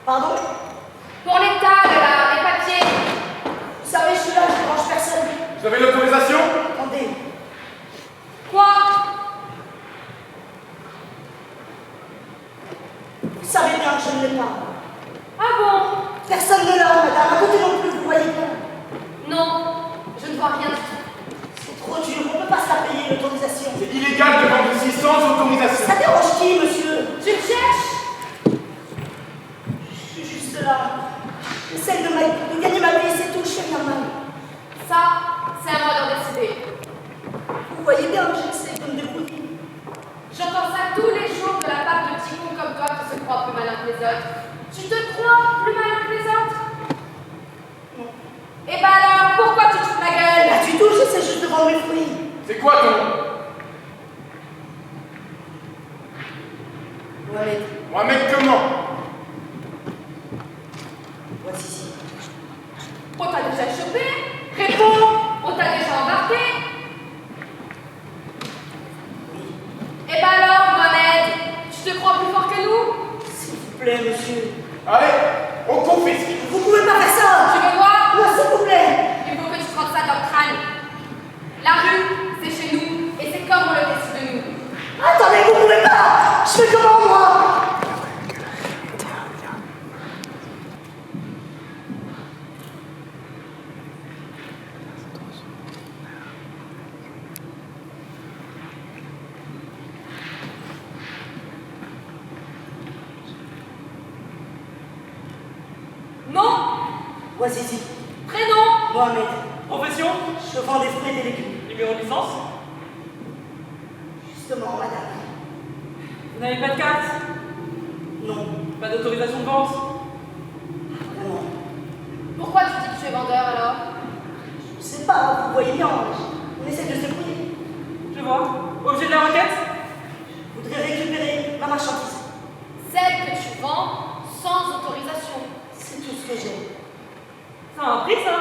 Pardon? Pour l'état, les papiers. Vous savez, je suis là, je ne dérange personne. Vous avez l'autorisation? Attendez. Quoi? Vous savez bien que je ne l'ai pas. Ah bon? Personne ne l'a, madame. À côté non plus, vous voyez bien. Non, je ne vois rien du tout. C'est trop dur, on ne peut pas se la payer, l'autorisation. C'est illégal de vendre ici sans autorisation. Ça dérange qui, monsieur? Tu me cherches? Je suis juste là. J'essaye de gagner ma vie, c'est tout, je fais bien mal. Ça, c'est à moi d'en décider. Vous voyez bien que j'essaie de me débrouiller. J'entends ça tous les jours de la part de petits cons comme toi qui se croient plus malins que les autres. Tu te crois plus malin que les autres? Non. Eh ben alors, pourquoi tu te fous de ma gueule? Pas du tout, j'essaie juste de vendre mes fruits. C'est quoi ton nom? Mohamed, Mohamed comment? voici ici. On t'a déjà chopé? Réponds! On t'a déjà embarqué? Eh ben alors, Mohamed, tu te crois plus fort que nous? S'il vous plaît, monsieur. Allez, on confisque. Vous pouvez pas faire ça! Tu veux voir? Non, s'il vous plaît! Il faut que tu te rentres ça dans le crâne. La rue, c'est chez nous, et c'est comme on le décide de nous. Attendez, vous pouvez pas! Je fais comment, moi? Non? Voici ici. Prénom? Mohamed, Profession? je vends des fruits et des légumes. Numéro de licence? Justement, madame. Vous n'avez pas de carte? Non, Pas d'autorisation de vente? vraiment. Pourquoi tu dis que tu es vendeur alors? Je sais pas, vous voyez bien, on essaie de se débrouiller. Je vois. Objet de la requête? Je voudrais récupérer ma marchandise. Celle que tu vends sans autorisation. C'est tout ce que j'ai. Ça a un prix, ça?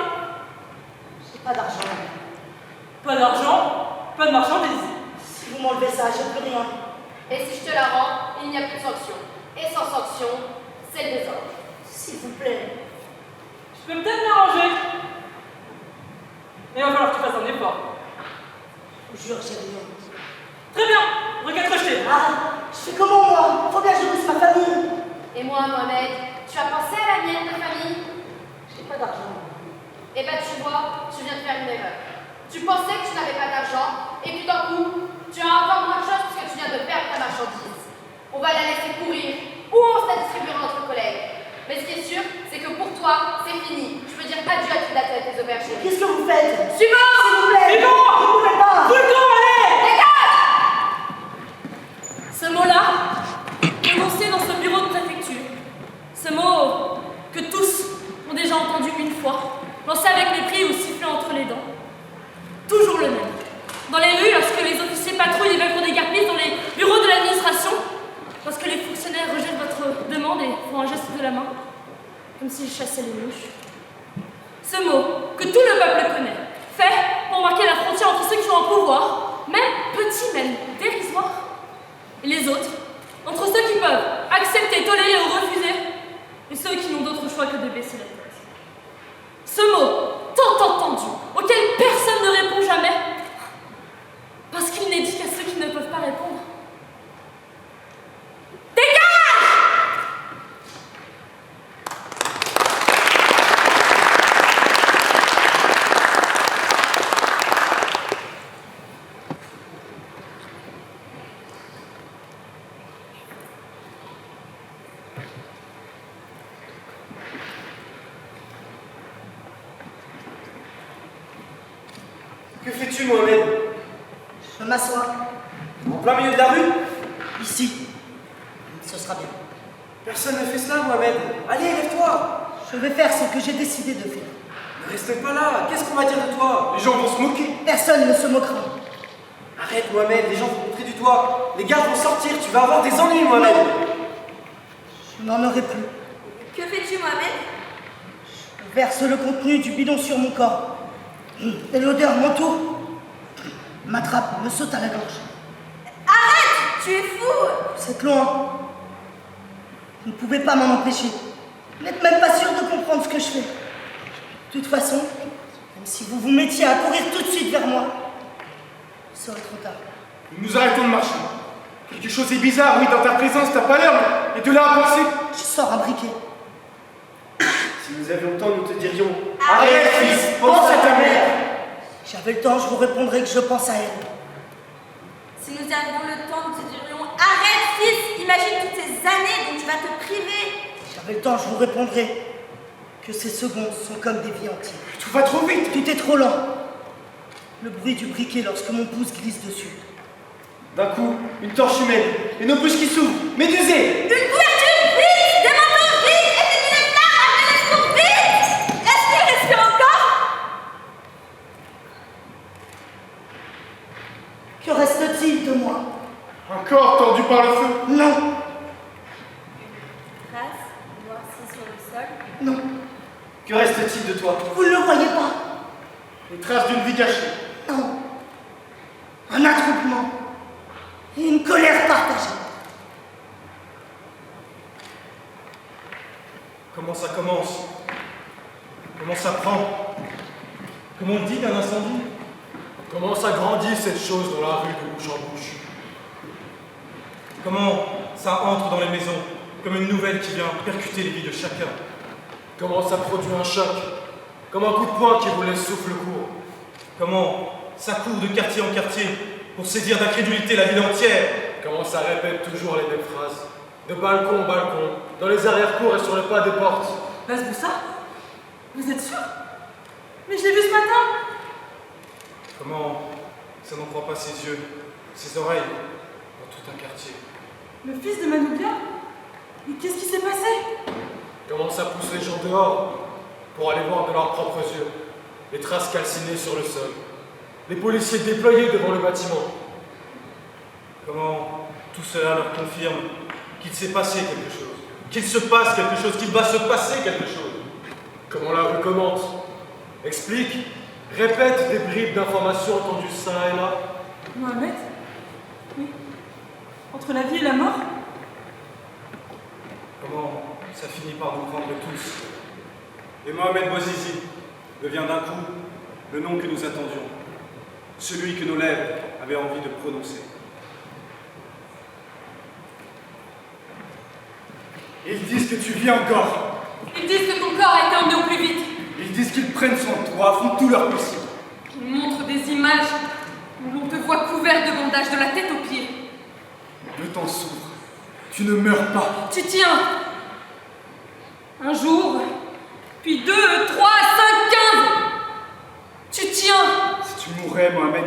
J'ai pas d'argent. Pas d'argent, pas de marchandises. Si vous m'enlevez ça, j'ai plus rien. Et si je te la rends, il n'y a plus de sanction. Et sans sanction, c'est le désordre. S'il vous plaît. Je peux peut-être m'arranger. Mais il va falloir que tu fasses un effort. Je vous jure, j'ai rien. Très bien, requête rejetée. Ah, je fais comment, moi? Faut bien que je nourrisse ma famille. Et moi, Mohamed, tu as pensé à la mienne de famille? J'ai pas d'argent. Eh ben tu vois, tu viens de faire une erreur. Tu pensais que tu n'avais pas d'argent, et puis d'un coup, tu as encore moins de choses parce que tu viens de perdre ta marchandise. On va la laisser courir, ou on se la distribuera entre collègues. Mais ce qui est sûr, c'est que pour toi, c'est fini. Je peux dire adieu à tes dates et à tes auberges. Qu'est-ce que vous faites? Suivant! S'il vous plaît! Suivant! Vous pouvez pas! Tout le temps, allez! Dégage! Ce mot-là, prononcé dans ce bureau de préfecture, ce mot que tous ont déjà entendu une fois, lancé avec mépris ou sifflant entre les dents, toujours le même. Dans les rues, lorsque les officiers patrouillent les balcons des garpistes, dans les bureaux de l'administration, lorsque les fonctionnaires rejettent votre demande et font un geste de la main, comme s'ils chassaient les mouches. Ce mot, que tout le peuple connaît, fait pour marquer la frontière entre ceux qui ont un pouvoir, même petit, même dérisoire, et les autres, entre ceux qui peuvent accepter, tolérer ou refuser, et ceux qui n'ont d'autre choix que de baisser la tête. Ce mot, tant entendu, auquel personne ne répond jamais, parce qu'il n'est dit qu'à ceux qui ne peuvent pas répondre. Que fais-tu, Mohamed? Je m'assois. En plein milieu de la rue? Ici. Ce sera bien. Personne ne fait cela, Mohamed. Allez, lève-toi. Je vais faire ce que j'ai décidé de faire. Ne reste pas là. Qu'est-ce qu'on va dire de toi? Les gens vont se moquer. Personne ne se moquera. Arrête, Mohamed. Les gens vont montrer du doigt. Les gardes vont sortir. Tu vas avoir des ennuis, Mohamed. Je n'en aurai plus. Que fais-tu, Mohamed? Je verse le contenu du bidon sur mon corps. Et l'odeur m'entoure, m'attrape, me saute à la gorge. Arrête! Tu es fou! Vous êtes loin. Vous ne pouvez pas m'en empêcher. Vous n'êtes même pas sûr de comprendre ce que je fais. De toute façon, même si vous vous mettiez à courir tout de suite vers moi, il serait trop tard. Nous arrêtons de marcher. Quelque chose est bizarre, oui, dans ta présence, t'as pas l'air, mais de là à penser. Je sors un briquet. Si nous avions le temps, nous te dirions Arrête, fils, pense à ta mère. J'avais le temps, je vous répondrais que je pense à elle. Si nous avions le temps, nous te dirions arrête, fils, imagine toutes ces années dont tu vas te priver. J'avais le temps, je vous répondrais que ces secondes sont comme des vies entières. Tout va trop vite. Tout est trop lent. Le bruit du briquet lorsque mon pouce glisse dessus. D'un coup, une torche humaine, et nos bouches qui s'ouvrent, médusées. Une couverture, vite. Des manteaux, vite. Éteignez les flammes, amenez les secours, vite. Respire encore. Que reste-t-il de moi? Un corps tordu par le feu. Non, Trace noircie sur le sol. non, Que reste-t-il de toi? vous ne le voyez pas. Les traces d'une vie gâchée. Non, un attroupement et une colère partagée. Comment ça commence? Comment ça prend? Comment on dit d'un incendie? Comment ça grandit cette chose dans la rue de bouche en bouche? Comment ça entre dans les maisons comme une nouvelle qui vient percuter les vies de chacun? Comment ça produit un choc? Comme un coup de poing qui vous laisse souffle court? Comment ça court de quartier en quartier pour saisir d'incrédulité la ville entière? Comment ça répète toujours les mêmes phrases? De balcon en balcon, dans les arrière-cours et sur le pas des portes. Basboussa? Vous êtes sûr? Mais je l'ai vu ce matin. Comment ça n'en croit pas ses yeux, ses oreilles, dans tout un quartier? Le fils de Manoubia? Mais qu'est-ce qui s'est passé? Comment ça pousse les gens dehors pour aller voir de leurs propres yeux les traces calcinées sur le sol, les policiers déployés devant le bâtiment? Comment tout cela leur confirme qu'il s'est passé quelque chose, qu'il se passe quelque chose, qu'il va se passer quelque chose? Comment la rue commente, explique, répète des bribes d'informations entendues ça et là? Mohamed? Oui. Entre la vie et la mort? Comment ça finit par nous prendre tous? Et Mohamed Bouazizi devient d'un coup le nom que nous attendions, celui que nos lèvres avaient envie de prononcer. Ils disent que tu vis encore. Ils disent que ton corps a été emmené au plus vite. Ils disent qu'ils prennent soin de toi, font tout leur possible. Ils montrent des images où l'on te voit couvert de bandages de la tête aux pieds. Le temps s'ouvre. Tu ne meurs pas. Tu tiens. Un jour, puis 2, 3, 5, 15. Tu tiens. Si tu mourais, Mohamed,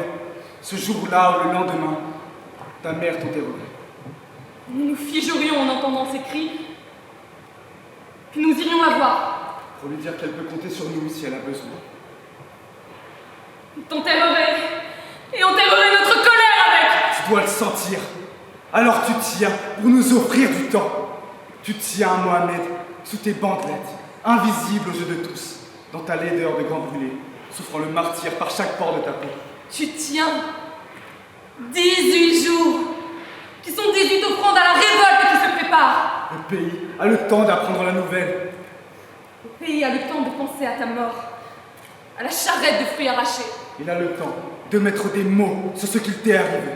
ce jour-là ou le lendemain, ta mère t'enterrerait. Nous nous figerions en entendant ces cris, puis nous irions la voir. Pour lui dire qu'elle peut compter sur nous si elle a besoin. Nous t'enterrerait et enterrerait notre colère avec. Tu dois le sentir. Alors tu tiens pour nous offrir du temps. Tu tiens, Mohamed, sous tes bandelettes, invisible aux yeux de tous, dans ta laideur de grand brûlé, souffrant le martyre par chaque pore de ta peau. Tu tiens 18 jours, qui sont 18 offrandes à la révolte qui se prépare. Le pays a le temps d'apprendre la nouvelle. Le pays a le temps de penser à ta mort, à la charrette de fruits arrachés, Il a le temps de mettre des mots sur ce qu'il t'est arrivé.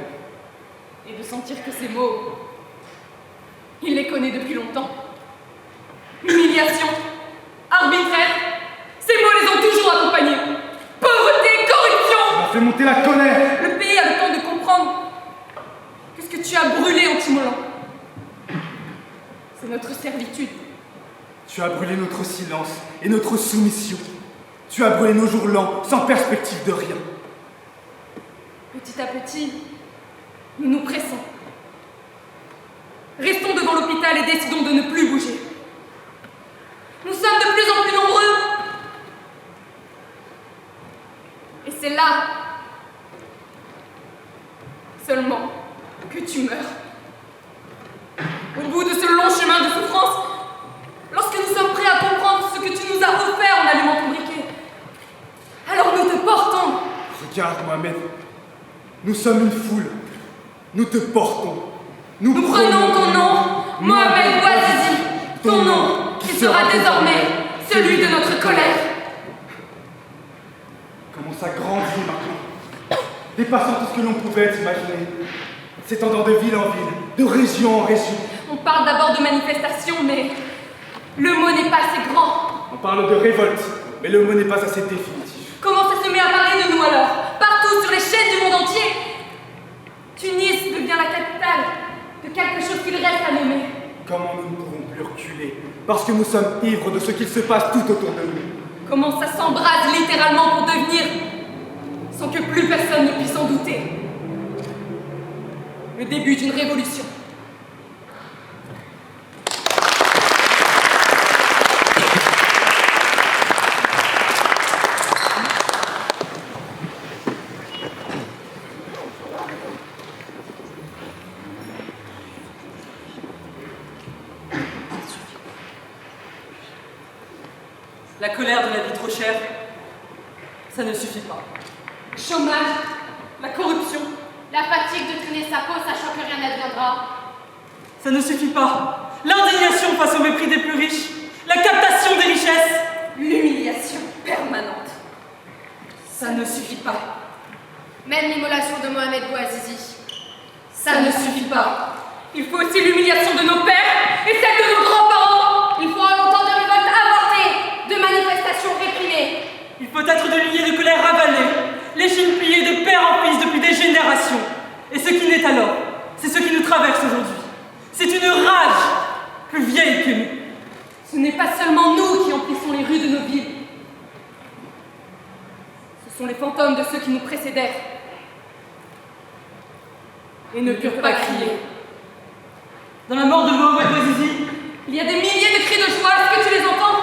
et de sentir que ces mots, il les connaît depuis longtemps. Humiliation, arbitraire, ces mots les ont toujours accompagnés. Pauvreté, corruption. Ça m'a fait monter la colère. Le pays a le temps de comprendre que ce que tu as brûlé en t'immolant, c'est notre servitude. Tu as brûlé notre silence et notre soumission. Tu as brûlé nos jours lents, sans perspective de rien. Petit à petit, nous nous pressons. Restons devant l'hôpital et décidons de ne plus bouger. Nous sommes de plus en plus nombreux. Et c'est là seulement que tu meurs. Au bout de ce long chemin de souffrance, lorsque nous sommes prêts à comprendre ce que tu nous as offert en allumant ton briquet, alors nous te portons. Regarde, Mohamed. Nous sommes une foule. Nous te portons. Nous prenons ton nom, Mohamed Bouazizi, ton nom. qui sera désormais celui de notre colère. Comment ça grandit maintenant, dépassant tout ce que l'on pouvait imaginer, s'étendant de ville en ville, de région en région. On parle d'abord de manifestation, mais le mot n'est pas assez grand. On parle de révolte, mais le mot n'est pas assez définitif. Comment ça se met à parler de nous alors? Partout, sur les chaînes du monde entier. Tunis devient la capitale de quelque chose qu'il reste à nommer. Comment nous ne pouvons plus reculer, parce que nous sommes ivres de ce qu'il se passe tout autour de nous. Comment ça s'embrase littéralement pour devenir, sans que plus personne ne puisse en douter, le début d'une révolution. La colère de la vie trop chère, ça ne suffit pas. Chômage, la corruption, La fatigue de traîner sa peau sachant que rien n'adviendra. Ça ne suffit pas. L'indignation face au mépris des plus riches, la captation des richesses, L'humiliation permanente. ça ne suffit pas. Même l'immolation de Mohamed Bouazizi. ça ne suffit pas. Il faut aussi l'humiliation de nos pères et celle de nos grands-parents. Il faut un longtemps de révolte avortée, de manifestations réprimées. Il faut être de milliers de colères avalées, les chines pliées de père en fils depuis des générations. Et ce qui naît alors, c'est ce qui nous traverse aujourd'hui. C'est une rage plus vieille que nous. Ce n'est pas seulement nous qui emplissons les rues de nos villes. Ce sont les fantômes de ceux qui nous précédèrent et ne purent pas crier. Dans la mort de Mohamed Bouazizi, Il y a des milliers de cris de joie, est-ce que tu les entends?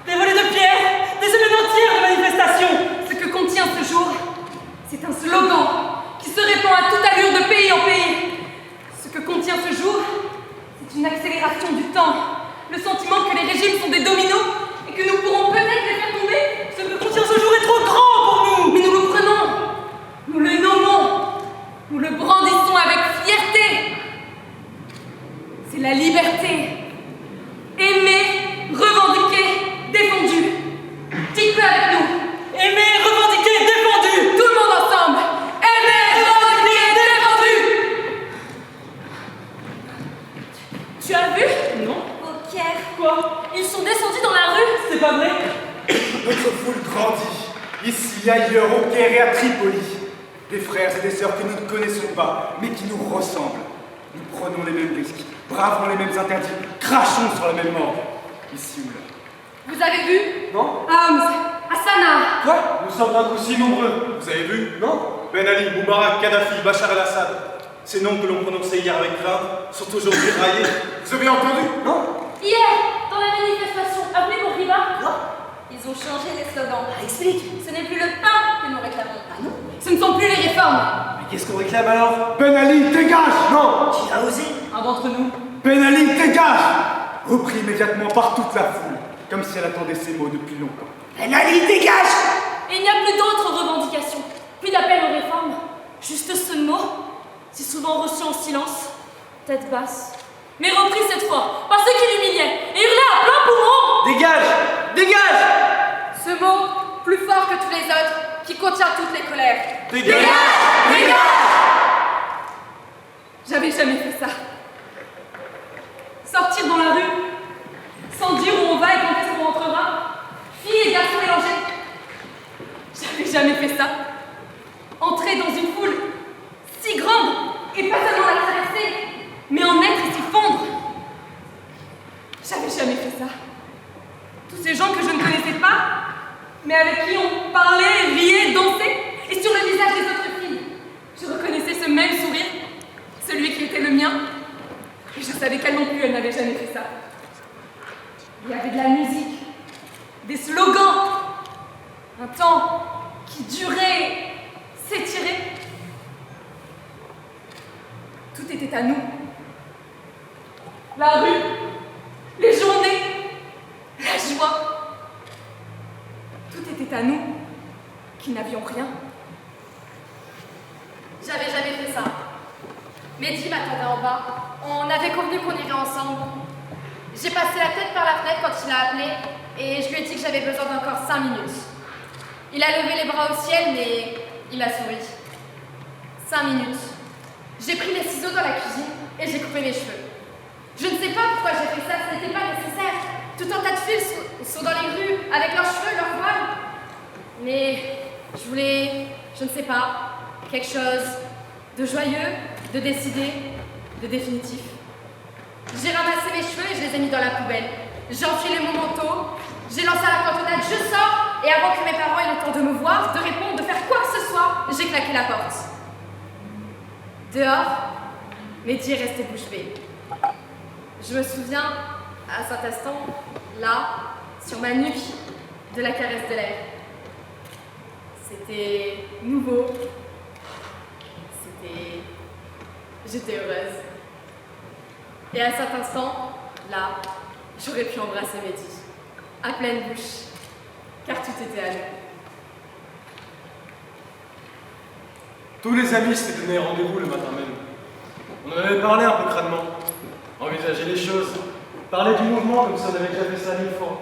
des volées de pierres, des semaines entières de manifestations. Ce que contient ce jour, c'est un slogan qui se répand à toute allure de pays en pays. Ce que contient ce jour, c'est une accélération du temps, le sentiment que les régimes sont des dominos et que nous pourrons peut-être les faire tomber. Ce que contient ce jour est trop grand pour nous. Mais nous le prenons, nous le nommons, nous le brandissons avec fierté. C'est la liberté. Aimer, revendiquer, défendu. Dites-le avec nous. Aimer, revendiquer, défendu. Tout le monde ensemble. Aimer, revendiquer, défendu. Tu as vu? Non. Au Caire. Quoi? Ils sont descendus dans la rue. C'est pas vrai? Notre foule grandit, ici, ailleurs, au Caire et à Tripoli. Des frères et des sœurs que nous ne connaissons pas, mais qui nous ressemblent. Nous prenons les mêmes risques, bravons les mêmes interdits, crachons sur la même mort. Ici ou là. Vous avez vu? Non? Homs, Hassana. Quoi? Nous sommes d'un coup si nombreux. Vous avez vu? Non? Ben Ali, Moubarak, Kadhafi, Bachar el-Assad. Ces noms que l'on prononçait hier avec crainte sont aujourd'hui raillés. Vous avez entendu? Non? Hier, dans la manifestation, avenue Bourguiba, Ils ont changé les slogans. Explique. Ce n'est plus le pain que nous réclamons. Ah non? ce ne sont plus les réformes. Mais qu'est-ce qu'on réclame alors? Ben Ali, dégage! Non! Qui a osé? Un d'entre nous. Ben Ali, dégage! Repris immédiatement par toute la foule, comme si elle attendait ces mots depuis longtemps. Ben Ali, dégage! Et il n'y a plus d'autres revendications, plus d'appel aux réformes. Juste ce mot, si souvent reçu en silence, tête basse, mais repris cette fois par ceux qui l'humiliaient et hurlaient à plein poumon. Dégage! Dégage! Ce mot, plus fort que tous les autres, qui contient toutes les colères. Dégage! J'avais jamais fait ça. Sortir dans la rue, sans dire où on va et quand est-ce qu'on rentrera, filles et garçons mélangés. J'avais jamais fait ça. Entrer dans une foule si grande et pas seulement la traverser, mais en être et s'y fondre. J'avais jamais fait ça. Tous ces gens que je ne connaissais pas, mais avec qui on parlait, riait, dansait, et sur le visage des autres filles, je reconnaissais ce même sourire, celui qui était le mien, et je savais qu'elle non plus, elle n'avait jamais fait ça. Il y avait de la musique, des slogans, un temps qui durait, s'étirait. Tout était à nous. La rue, les journées, la joie. Tout était à nous, qui n'avions rien. J'avais jamais fait ça. Mehdi m'attendait en bas. On avait convenu qu'on irait ensemble. J'ai passé la tête par la fenêtre quand il a appelé et je lui ai dit que j'avais besoin d'encore 5 minutes. Il a levé les bras au ciel, mais il a souri. 5 minutes. J'ai pris les ciseaux dans la cuisine et j'ai coupé mes cheveux. Je ne sais pas pourquoi j'ai fait ça, ce n'était pas nécessaire. Tout un tas de filles sont dans les rues avec leurs cheveux, leurs voiles. Mais je voulais, je ne sais pas, quelque chose de joyeux, de décidé, de définitif. J'ai ramassé mes cheveux et je les ai mis dans la poubelle. J'ai enfilé mon manteau, j'ai lancé à la cantonade, je sors, et avant que mes parents aient le temps de me voir, de répondre, de faire quoi que ce soit, j'ai claqué la porte. Dehors, Mehdi est resté bouche bée. Je me souviens, à cet instant, là, sur ma nuque, de la caresse de l'air. C'était nouveau. J'étais heureuse. Et à cet instant, là, j'aurais pu embrasser Mehdi, à pleine bouche, car tout était à nous. Tous les amis s'étaient donné rendez-vous le matin même. On en avait parlé un peu crânement, envisager les choses, parler du mouvement comme si on avait déjà fait ça 1000 fois.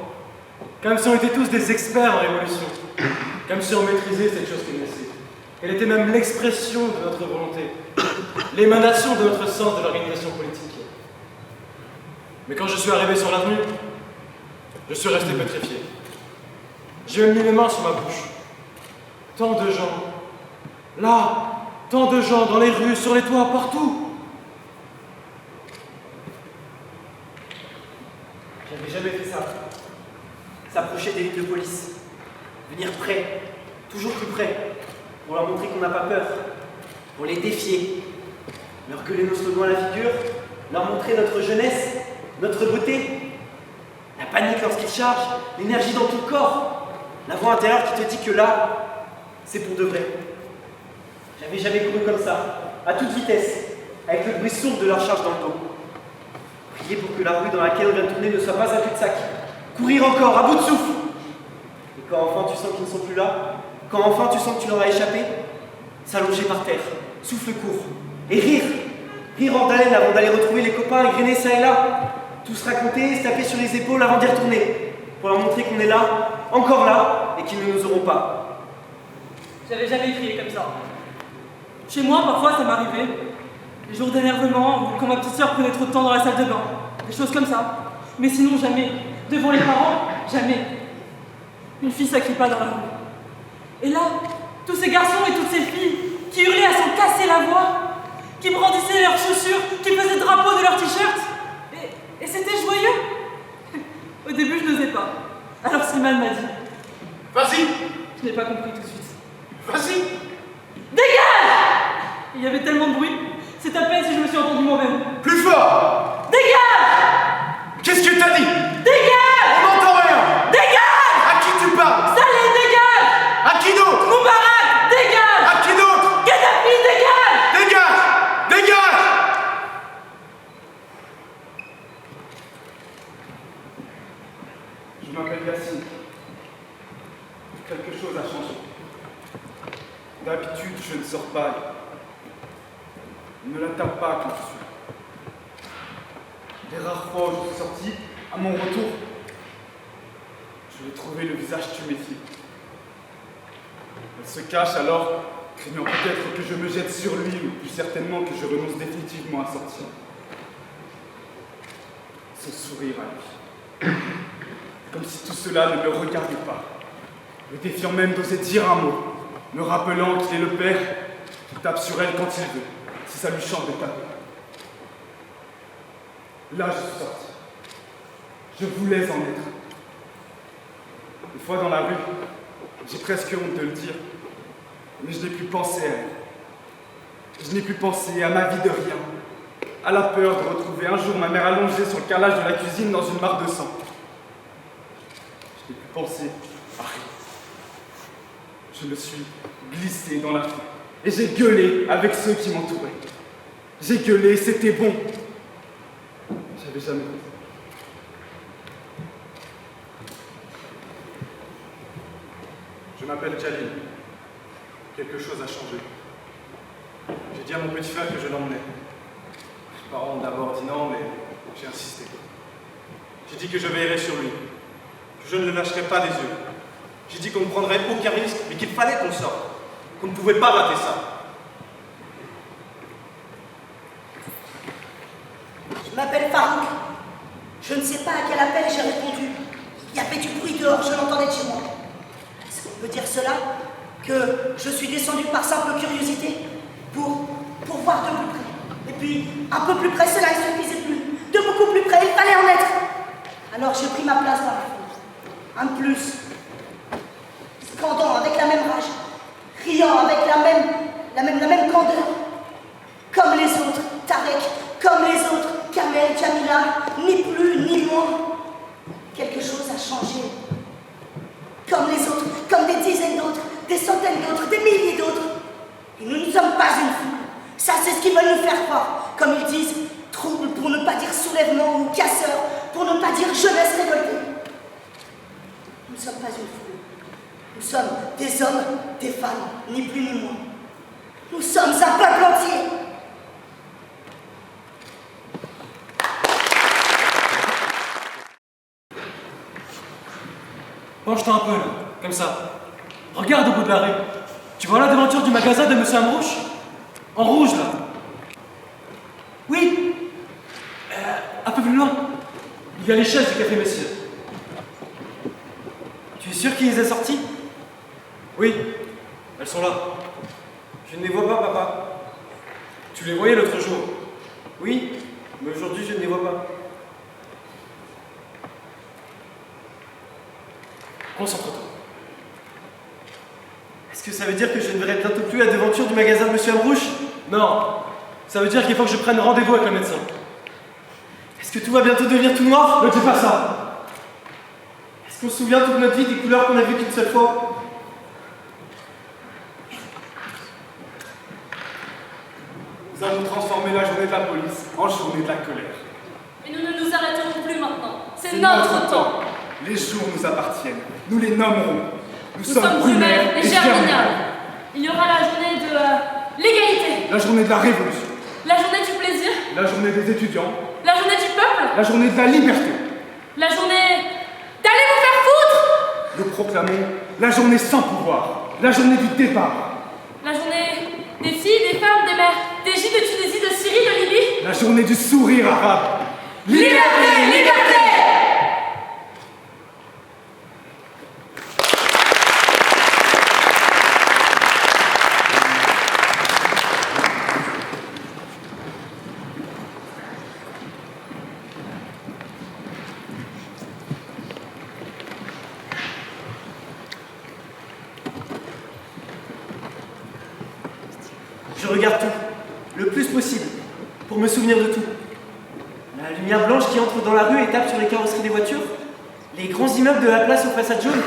Comme si on était tous des experts en révolution, comme si on maîtrisait cette chose qu'elle laissait. Elle était même l'expression de notre volonté, l'émanation de notre sens de l'organisation politique. Mais quand je suis arrivé sur l'avenue, je suis resté pétrifié. J'ai même mis les mains sur ma bouche. Tant de gens, là, tant de gens dans les rues, sur les toits, partout. J'avais jamais fait ça. S'approcher des lignes de police. Venir près, toujours plus près, pour leur montrer qu'on n'a pas peur, pour les défier, leur gueuler nos slogans à la figure, leur montrer notre jeunesse, notre beauté, la panique lorsqu'ils chargent, l'énergie dans tout le corps, la voix intérieure qui te dit que là, c'est pour de vrai. J'avais jamais couru comme ça, à toute vitesse, avec le bruit sourd de leur charge dans le dos. Prier pour que la rue dans laquelle on vient de tourner ne soit pas un cul-de-sac. Courir encore, à bout de souffle. Et quand enfin tu sens qu'ils ne sont plus là, quand enfin tu sens que tu leur as échappé, s'allonger par terre, souffle court, et rire. Rire hors d'haleine avant d'aller retrouver les copains égrenés ça et là. Tout se raconter, se taper sur les épaules avant d'y retourner. Pour leur montrer qu'on est là, encore là, et qu'ils ne nous auront pas. J'avais jamais crié comme ça. Chez moi, parfois, ça m'arrivait. Les jours d'énervement, ou quand ma petite sœur prenait trop de temps dans la salle de bain. Des choses comme ça. Mais sinon, jamais. Devant les parents, jamais. Une fille, ça crie pas dans la rue. Et là, tous ces garçons et toutes ces filles qui hurlaient à s'en casser la voix, qui brandissaient leurs chaussures, qui faisaient le drapeau de leur t-shirt. Et c'était joyeux. Au début, je n'osais pas. Alors Slimane m'a dit. Vas-y! Je n'ai pas compris tout de suite. Vas-y! Dégage! Il y avait tellement de bruit, c'est à peine si je me suis entendu moi-même. Plus fort! Dégage! Qu'est-ce que t'as dit? Dégage! On n'entend rien! Dégage! À qui tu parles? Saleh, dégage! À qui d'autre? Moubarak, dégage! À qui d'autre? Kadhafi, dégage! Dégage! Dégage! Je m'appelle Yassine. Quelque chose a changé. D'habitude, je ne sors pas. Ne la tape pas quand je suis là. Les rares fois où je suis sorti, à mon retour, je lui ai trouvé le visage tuméfié. Elle se cache alors, craignant peut-être que je me jette sur lui, ou plus certainement que je renonce définitivement à sortir. Son sourire à lui. Comme si tout cela ne me regardait pas. Me défiant même d'oser dire un mot. Me rappelant qu'il est le père qui tape sur elle quand il veut, si ça lui chante de taper. Là, je suis sorti. Je voulais en être. Une fois dans la rue, j'ai presque honte de le dire, mais je n'ai plus pensé à elle. Je n'ai plus pensé à ma vie de rien, à la peur de retrouver un jour ma mère allongée sur le carrelage de la cuisine dans une mare de sang. Je n'ai plus pensé à rien. Je me suis glissé dans la foule et j'ai gueulé avec ceux qui m'entouraient. J'ai gueulé, c'était bon. J'avais jamais fait ça. Je m'appelle Jalil. Quelque chose a changé. J'ai dit à mon petit frère que je l'emmenais. Mes parents ont d'abord dit non, mais j'ai insisté. J'ai dit que je veillerais sur lui, que je ne le lâcherais pas des yeux. J'ai dit qu'on ne prendrait aucun risque, mais qu'il fallait qu'on sorte, qu'on ne pouvait pas rater ça. Je m'appelle Farouk. Je ne sais pas à quel appel j'ai répondu. Il y avait du bruit dehors, je l'entendais de chez moi. Est-ce qu'on peut dire cela? Que je suis descendu par simple curiosité pour voir de plus près. Et puis, un peu plus près, cela ne suffisait plus. De beaucoup plus près, il fallait en être. Alors j'ai pris ma place dans la foule. Un de plus. Scandant avec la même rage. Riant avec la même candeur. Comme les autres, Tarek, comme les autres, Kamel, Jamila, ni plus ni moins. Quelque chose a changé. Comme les autres, comme des dizaines d'autres, des centaines d'autres, des milliers d'autres. Et nous ne sommes pas une foule. Ça, c'est ce qu'ils veulent nous faire croire. Comme ils disent, trouble pour ne pas dire soulèvement ou casseur, pour ne pas dire jeunesse révoltée. Nous ne sommes pas une foule. Nous sommes des hommes, des femmes, ni plus ni moins. Nous sommes un peuple entier. Penche-toi un peu, là, comme ça. Regarde au bout de la rue. Tu vois la devanture du magasin de Monsieur Amrouche? En rouge, là. Oui. Un peu plus loin. Il y a les chaises du café Messieurs. Tu es sûr qu'il les a sorties? Oui. Elles sont là. Je ne les vois pas, papa. Tu les voyais l'autre jour? Oui. Mais aujourd'hui, je ne les vois pas. Concentre-toi. Est-ce que ça veut dire que je ne verrai bientôt plus la devanture du magasin de Monsieur Amrouche? Non. Ça veut dire qu'il faut que je prenne rendez-vous avec le médecin. Est-ce que tout va bientôt devenir tout noir? Ne dis pas ça. Est-ce qu'on se souvient toute notre vie des couleurs qu'on a vues qu'une seule fois? Nous allons transformer la journée de la police en journée de la colère. Et nous ne nous arrêterons plus maintenant. C'est notre temps. Les jours nous appartiennent. Nous les nommerons. Nous sommes Brumaire et Germinal. Il y aura la journée de l'égalité. La journée de la révolution. La journée du plaisir. La journée des étudiants. La journée du peuple. La journée de la liberté. La journée d'aller vous faire foutre. Nous proclamons la journée sans pouvoir. La journée du départ. La journée des filles, des femmes, des mères, d'Égypte, de Tunisie, de Syrie, de Libye. La journée du sourire arabe. Liberté, liberté. Je regarde tout, le plus possible, pour me souvenir de tout. La lumière blanche qui entre dans la rue et tape sur les carrosseries des voitures, les grands immeubles de la place aux façades jaunes,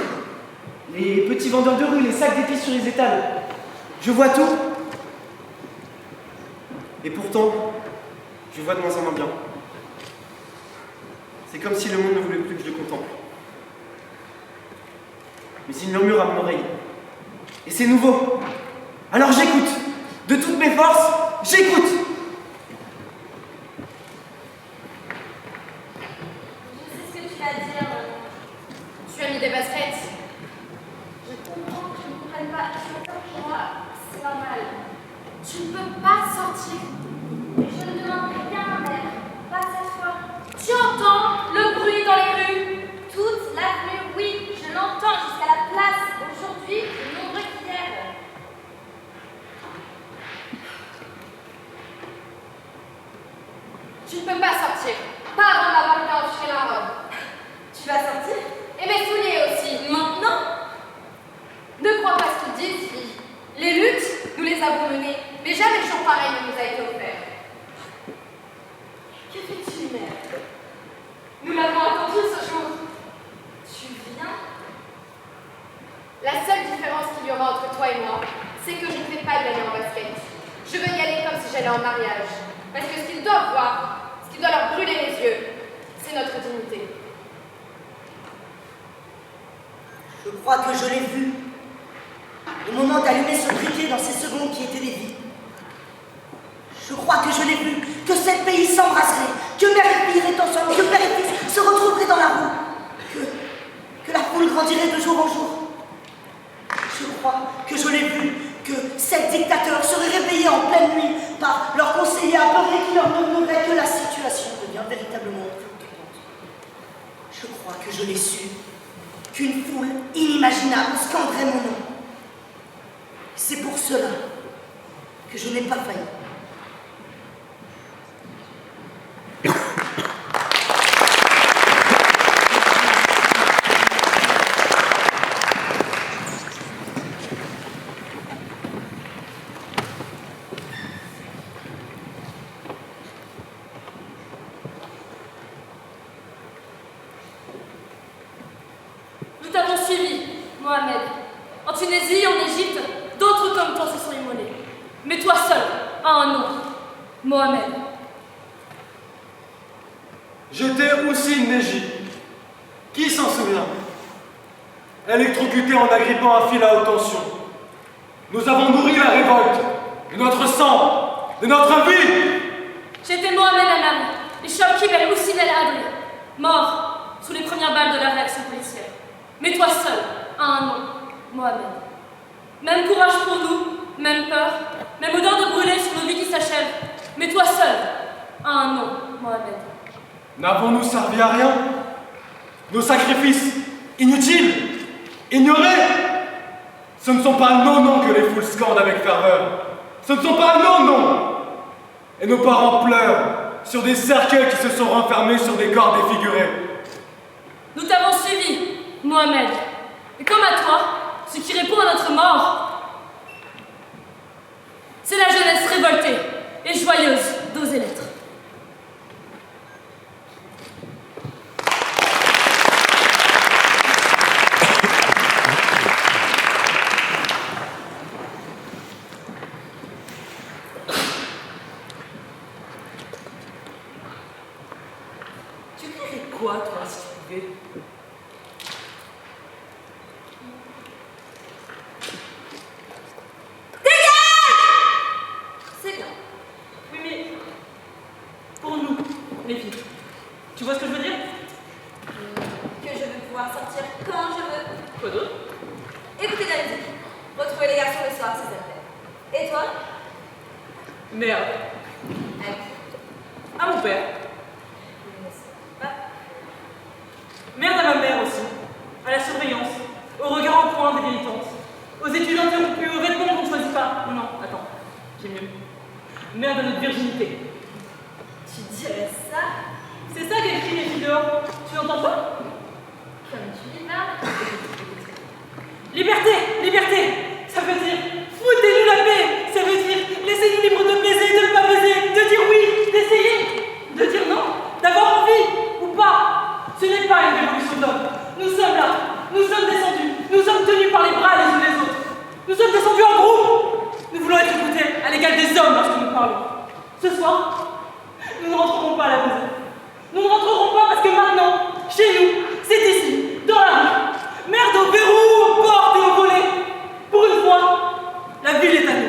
les petits vendeurs de rue, les sacs d'épices sur les étals. Je vois tout. Et pourtant, je vois de moins en moins bien. C'est comme si le monde ne voulait plus que je le contemple. Mais il murmure à mon oreille. Et c'est nouveau. Alors j'écoute. De toutes mes forces, j'écoute. Je sais ce que tu vas dire. Tu as mis des baskets. Je comprends que tu ne comprennes pas. Je comprends pour moi, c'est normal. Tu ne peux pas sortir. Mais je ne demande rien à mère. Pas cette fois. Tu entends le bruit dans les rues. Toute l'avenue, oui, je l'entends jusqu'à la place. Aujourd'hui, plus nombreux qu'hier. Tu ne peux pas sortir. Pas avant d'avoir identifié la robe. Tu vas sortir? Et mes souliers aussi. Maintenant? Ne crois pas ce qu'ils disent, fille. Les luttes, nous les avons menées, mais jamais jour pareil ne nous a été offert. Que fais-tu, mère? Nous l'avons attendu ce jour. Tu viens? La seule différence qu'il y aura entre toi et moi, c'est que je ne vais pas y aller en basket. Je veux y aller comme si j'allais en mariage. Parce que ce qu'ils doivent voir, ce qui doit leur brûler les yeux, c'est notre dignité. Je crois que je l'ai vu. Au moment d'allumer ce briquet dans ces secondes qui étaient des vies. Je crois que je l'ai vu, que sept pays s'embrasseraient, que mère et fille iraient ensemble, que père et fils se retrouveraient tournerait dans la roue, que la foule grandirait de jour en jour. Je crois que je l'ai vu, que 7 dictateurs seraient réveillés en pleine nuit par leurs conseillers apeurés qui leur murmuraient que la situation devient véritablement préoccupante. Je crois que je l'ai su, qu'une foule inimaginable scanderait mon nom. C'est pour cela que je n'ai pas failli. Nous t'avons suivi, Mohamed. En Tunisie, en Égypte, d'autres comme toi se sont immolés. Mais toi seul as un nom, Mohamed. J'étais aussi Neji. Qui s'en souvient? Électrocuté en agrippant un fil à haute tension. Nous avons nourri la révolte de notre sang, de notre vie. J'étais Mohamed Anam, et Shawkib el-Hussein el-Adri, mort sous les premières balles de la réaction policière. Mais toi seul as un nom, Mohamed. Même courage pour nous, même peur, même odeur de brûler sur nos vies qui s'achèvent. Mais toi seul as un nom, Mohamed. N'avons-nous servi à rien? Nos sacrifices inutiles, ignorés? Ce ne sont pas nos noms que les foules scandent avec ferveur. Ce ne sont pas nos noms. Et nos parents pleurent sur des cercueils qui se sont renfermés sur des corps défigurés. Nous t'avons suivi, Mohamed. Et comme à toi, ce qui répond à notre mort, c'est la jeunesse révoltée et joyeuse d'oser l'être. Tu dirais quoi, toi, si tu pouvais? C'est bien. Oui, mais pour nous, les filles, tu vois ce que je veux dire? Que je veux pouvoir sortir quand je veux. Quoi d'autre? Écouter de la musique. Retrouver les garçons le soir si ça te plaît. Et toi? Merde. Avec À mon père. pas. Merde à ma mère aussi. À la surveillance. Au regard en point des vieilles tantes. Aux études interrompues, aux vêtements qu'on ne choisit pas. Non, attends. J'ai mieux. Merde à notre virginité. Tu dirais ça C'est ça qu'écrit les filles dehors. Tu n'entends pas? comme tu dis pas. Liberté! Liberté! Ça veut dire foutez-nous la paix! Ça veut dire laissez-nous libres de baiser, de ne pas baiser, de dire oui, d'essayer, de dire non, d'avoir envie ou pas. Ce n'est pas une révolution d'hommes. Nous sommes là, nous sommes descendus, nous sommes tenus par les bras les uns les autres. Nous sommes descendus en groupe. Nous voulons être écoutés à l'égal des hommes lorsque nous parlons. Ce soir, nous ne rentrerons pas à la maison. Nous ne rentrerons pas parce que maintenant, chez nous, c'est ici, dans la rue. Merde au verrou, aux portes et aux volets. Pour une fois, la ville est à nous.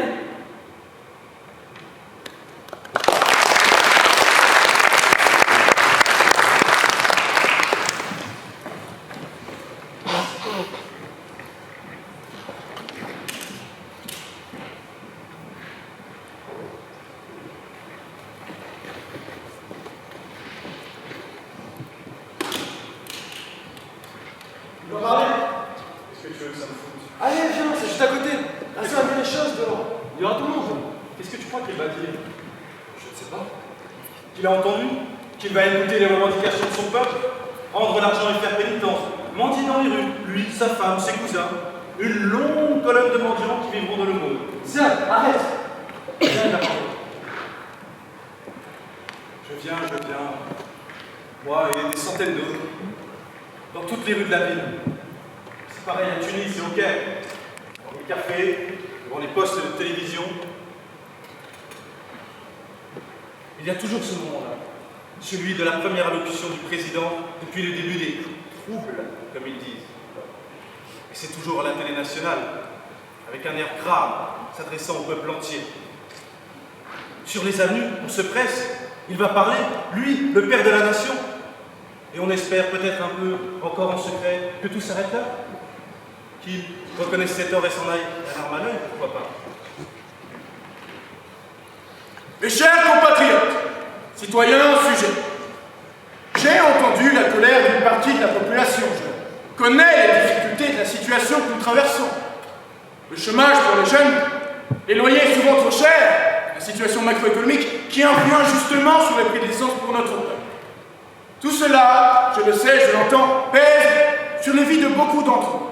Tu vas parler? Qu'est-ce que tu veux que ça me foute? Allez, viens, c'est juste à côté. Laisse un peu les choses dehors. Il y aura tout le monde. Qu'est-ce que tu crois qu'il va dire? Je ne sais pas. Qu'il a entendu? Qu'il va écouter les revendications de son peuple? Rendre l'argent et faire pénitence? Mendier dans les rues? Lui, sa femme, ses cousins? Une longue colonne de mendiants qui vivront dans le monde. Tiens, arrête! Viens d'abord. Je viens. Moi et des centaines d'autres. Dans toutes les rues de la ville. C'est pareil à Tunis et au Caire. Dans les cafés, devant les postes de télévision. Il y a toujours ce moment-là. Celui de la première allocution du président depuis le début des troubles, comme ils disent. Et c'est toujours à la télé nationale, avec un air grave, s'adressant au peuple entier. Sur les avenues, on se presse. Il va parler, lui, le père de la nation. et on espère peut-être un peu encore en secret que tout s'arrête là. Qu'il reconnaisse ses torts et s'en aille à l'arme à l'œil, pourquoi pas. Mes chers compatriotes, citoyens, sujets, j'ai entendu la colère d'une partie de la population. Je connais les difficultés de la situation que nous traversons. Le chômage pour les jeunes, les loyers souvent trop chers, la situation macroéconomique qui influe justement sur les prix de l'essence pour notre peuple. Tout cela, je le sais, je l'entends, pèse sur les vies de beaucoup d'entre nous.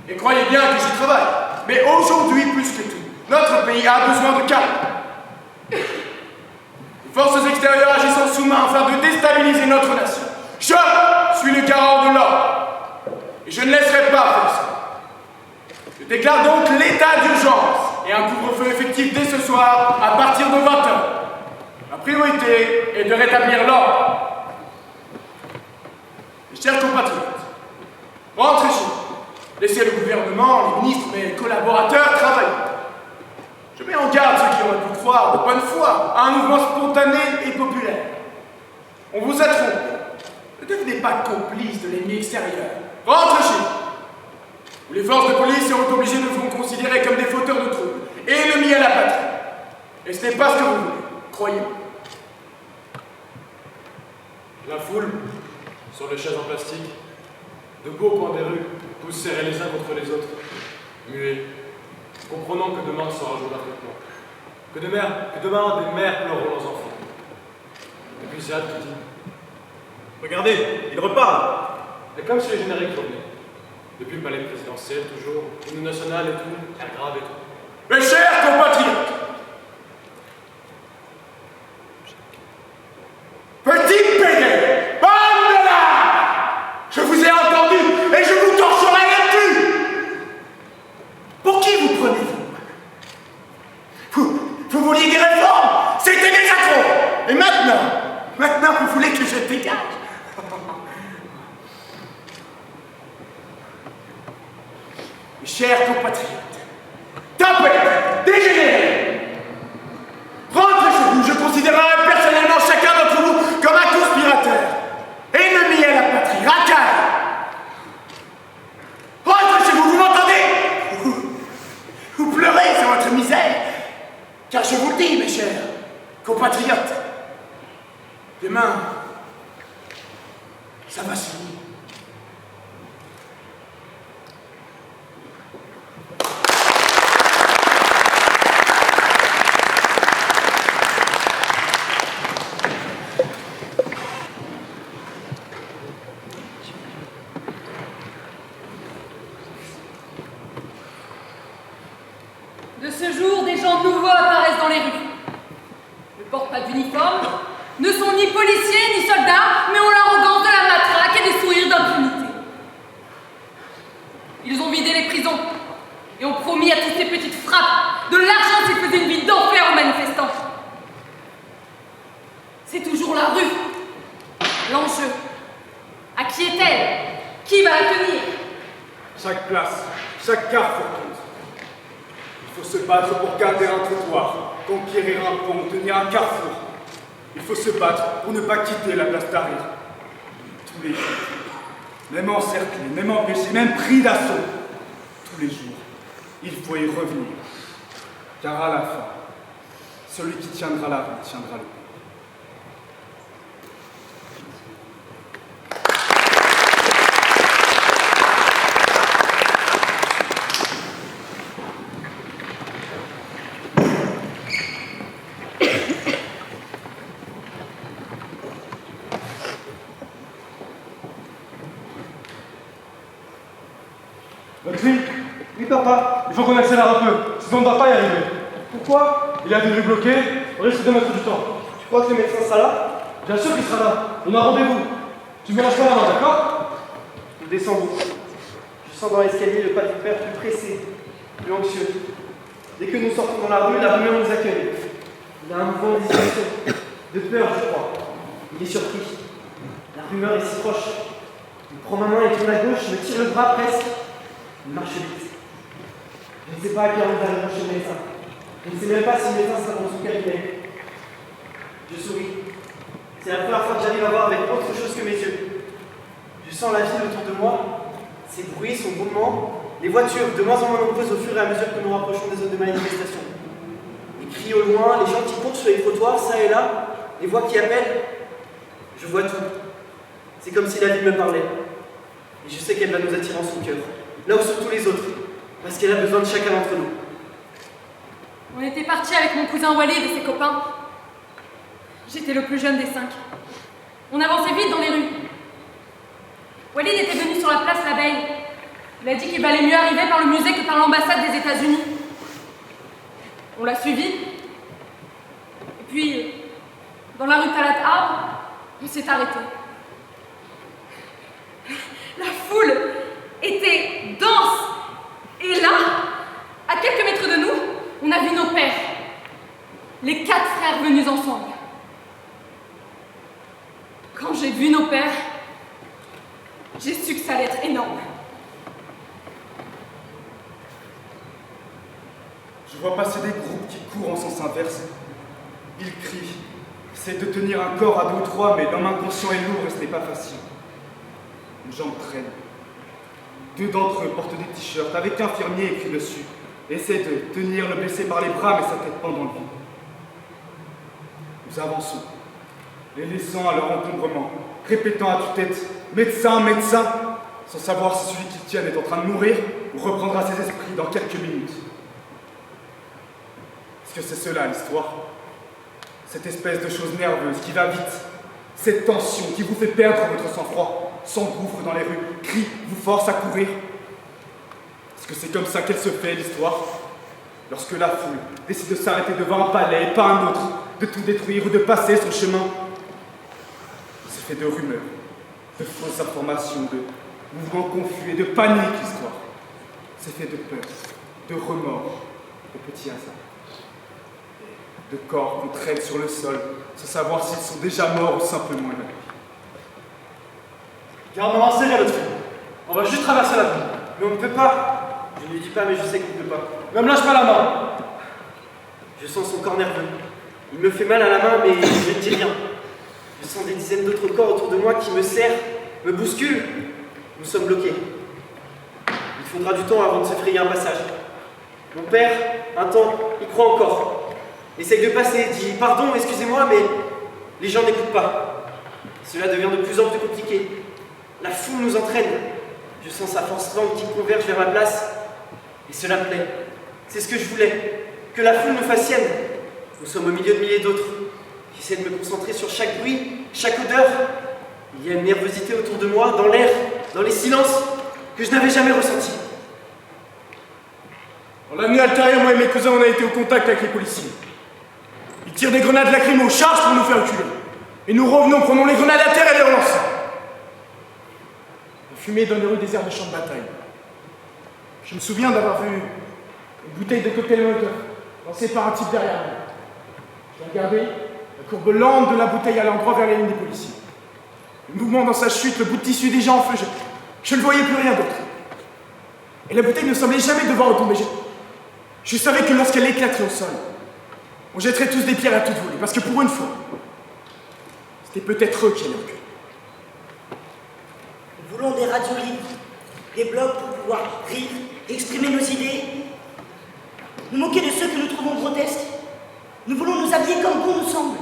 Et croyez bien que j'y travaille. Mais aujourd'hui, plus que tout, notre pays a besoin de calme. Les forces extérieures agissant sous main afin de déstabiliser notre nation. Je suis le garant de l'ordre. Et je ne laisserai pas faire ça. Je déclare donc l'état d'urgence et un couvre-feu effectif dès ce soir à partir de 20h. Ma priorité est de rétablir l'ordre. Mes chers compatriotes, rentrez chez vous. Laissez le gouvernement, les ministres, mes collaborateurs travailler. Je mets en garde ceux qui auraient pu croire de bonne foi à un mouvement spontané et populaire. On vous a trompé. Ne devenez pas complices de l'ennemi extérieur. Rentrez chez vous. Les forces de police seront obligées de vous considérer comme des fauteurs de troubles et ennemis à la patrie. Et ce n'est pas ce que vous voulez, croyez-moi. La foule, sur les chaises en plastique, debout au coin des rues, tous serrés les uns contre les autres, muets, comprenant que demain sera un jour d'affrontement. Que demain des mères pleureront leurs enfants. Et puis c'est Had qui dit « Regardez, il reparle !» Et comme si les génériques revenaient. Depuis le palais présidentiel, toujours, l'hymne national et tout, air grave et tout. Mes chers compatriotes, petit pédé, bande de là, je vous ai entendu et je vous torcherai là-dessus. Pour qui vous prenez-vous? Vous vouliez des réformes, c'était déjà trop. Et maintenant vous voulez que je dégage? Mes chers compatriotes, tapez, dégénérez. Rentrez chez vous, je considérerai personnellement chacun d'entre vous comme un conspirateur, ennemi à la patrie, racaille. Rentrez chez vous, vous m'entendez? Vous pleurez sur votre misère, car je vous le dis, mes chers compatriotes, demain, ça va se finir. De ce jour, des gens nouveaux apparaissent dans les rues. Ne portent pas d'uniforme, ne sont ni policiers ni soldats, mais ont l'arrogance de la matraque et des sourires d'impunité. Ils ont vidé les prisons et ont promis à toutes ces petites frappes de l'argent s'ils faisaient une vie d'enfer aux manifestants. C'est toujours la rue, l'enjeu. À qui est-elle? Qui va la tenir? Chaque place, chaque carrefour compte. Il faut se battre pour garder un trottoir, conquérir un pont, tenir un carrefour. Il faut se battre pour ne pas quitter la place Tahrir. Tous les jours, même encerclé, même empêché, même pris d'assaut. Tous les jours, il faut y revenir. Car à la fin, celui qui tiendra la rue tiendra le pays. Oui, papa, il faut qu'on accélère un peu, sinon on ne va pas y arriver. Pourquoi? Il y a des rues bloquées, on risque de mettre du temps. Tu crois que le médecin sera là? Bien sûr qu'il sera là, on a rendez-vous. Tu me lâches pas la main, d'accord? Nous descendons. Je sens dans l'escalier le pas du père plus pressé, plus anxieux. Dès que nous sortons dans la rumeur nous accueille. Il a un mouvement d'hésitation, de peur, je crois. Il est surpris. La rumeur est si proche. Il prend ma main et tourne à gauche, me tire le bras presque. Il marche vite. Je ne sais pas à quelle heure nous arriverons chez le médecin. Je ne sais même pas si le médecin sera dans son cabinet. Je souris. C'est la première fois que j'arrive à voir avec autre chose que mes yeux. sens la ville autour de moi, ses bruits, son roulement, les voitures de moins en moins nombreuses au fur et à mesure que nous rapprochons des zones de manifestation. Les cris au loin, les gens qui courent sur les trottoirs, ça et là, les voix qui appellent. Je vois tout. C'est comme si la ville me parlait. Et je sais qu'elle va nous attirer en son cœur, là où sont tous les autres, parce qu'elle a besoin de chacun d'entre nous. On était partis avec mon cousin Walid et ses copains. J'étais le plus jeune des 5. On avançait vite dans les rues. Walid était venu sur la place la veille. Il a dit qu'il valait mieux arriver par le musée que par l'ambassade des États-Unis. On l'a suivi. Et puis, dans la rue Talat Arbre, on s'est arrêté. La foule était dense. Et là, à quelques mètres de nous, on a vu nos pères. Les 4 frères venus ensemble. Quand j'ai vu nos pères, j'ai su que ça allait être énorme. Je vois passer des groupes qui courent en sens inverse. Ils crient, essaient de tenir un corps à 2 ou 3, mais l'homme inconscient est lourd et ce n'est pas facile. Une jambe traîne. 2 d'entre eux portent des t-shirts avec infirmier écrit dessus. Essaient de tenir le blessé par les bras, mais sa tête pend dans le vide. Nous avançons, les laissant à leur encombrement, répétant à tue-tête « Médecin, médecin !» sans savoir si celui qu'ils tiennent est en train de mourir ou reprendra ses esprits dans quelques minutes. Est-ce que c'est cela l'histoire? Cette espèce de chose nerveuse qui va vite, cette tension qui vous fait perdre votre sang-froid, s'engouffre dans les rues, crie, vous force à courir. Est-ce que c'est comme ça qu'elle se fait, l'histoire? Lorsque la foule décide de s'arrêter devant un palais et pas un autre, de tout détruire ou de passer son chemin. C'est fait de rumeurs, de fausses informations, de mouvements confus et de panique, l'histoire. C'est fait de peur, de remords, de petits hasards. De corps qu'on traîne sur le sol, sans savoir s'ils sont déjà morts ou simplement évanouis. Garde-moi serré, notre fille. On va juste traverser la ville. Mais on ne peut pas. Je ne lui dis pas, mais je sais qu'on ne peut pas. Ne me lâche pas la main. Je sens son corps nerveux. Il me fait mal à la main, mais je ne dis rien. Je sens des dizaines d'autres corps autour de moi qui me serrent, me bousculent. Nous sommes bloqués. Il faudra du temps avant de se frayer un passage. Mon père, un temps, il croit encore. Essaye de passer, dit « Pardon, excusez-moi, mais les gens n'écoutent pas. » Cela devient de plus en plus compliqué. La foule nous entraîne. Je sens sa force lente qui converge vers ma place. Et cela me plaît. C'est ce que je voulais. Que la foule nous fasse sienne. Nous sommes au milieu de milliers d'autres. J'essaie de me concentrer sur chaque bruit, chaque odeur. Il y a une nervosité autour de moi, dans l'air, dans les silences, que je n'avais jamais ressentie. Dans la nuit ultérieure, moi et mes cousins, on a été au contact avec les policiers. Ils tirent des grenades lacrymo, chargent pour nous faire reculer. Et nous revenons, prenons les grenades à terre et les relançons. La fumée dans les rues désertes de champs de bataille. Je me souviens d'avoir vu une bouteille de cocktail Molotov lancée par un type derrière moi. J'ai regardé la courbe lente de la bouteille à l'endroit vers les lignes des policiers. Le mouvement dans sa chute, le bout de tissu déjà en feu, je ne voyais plus rien d'autre. Et la bouteille ne semblait jamais devoir retomber. Je savais que lorsqu'elle éclaterait au sol, on jetterait tous des pierres à toute volée, parce que pour une fois, c'était peut-être eux qui allaient reculer. Nous voulons des radios libres, des blogs pour pouvoir rire, exprimer nos idées, nous moquer de ceux que nous trouvons grotesques. Nous voulons nous habiller comme bon nous semble.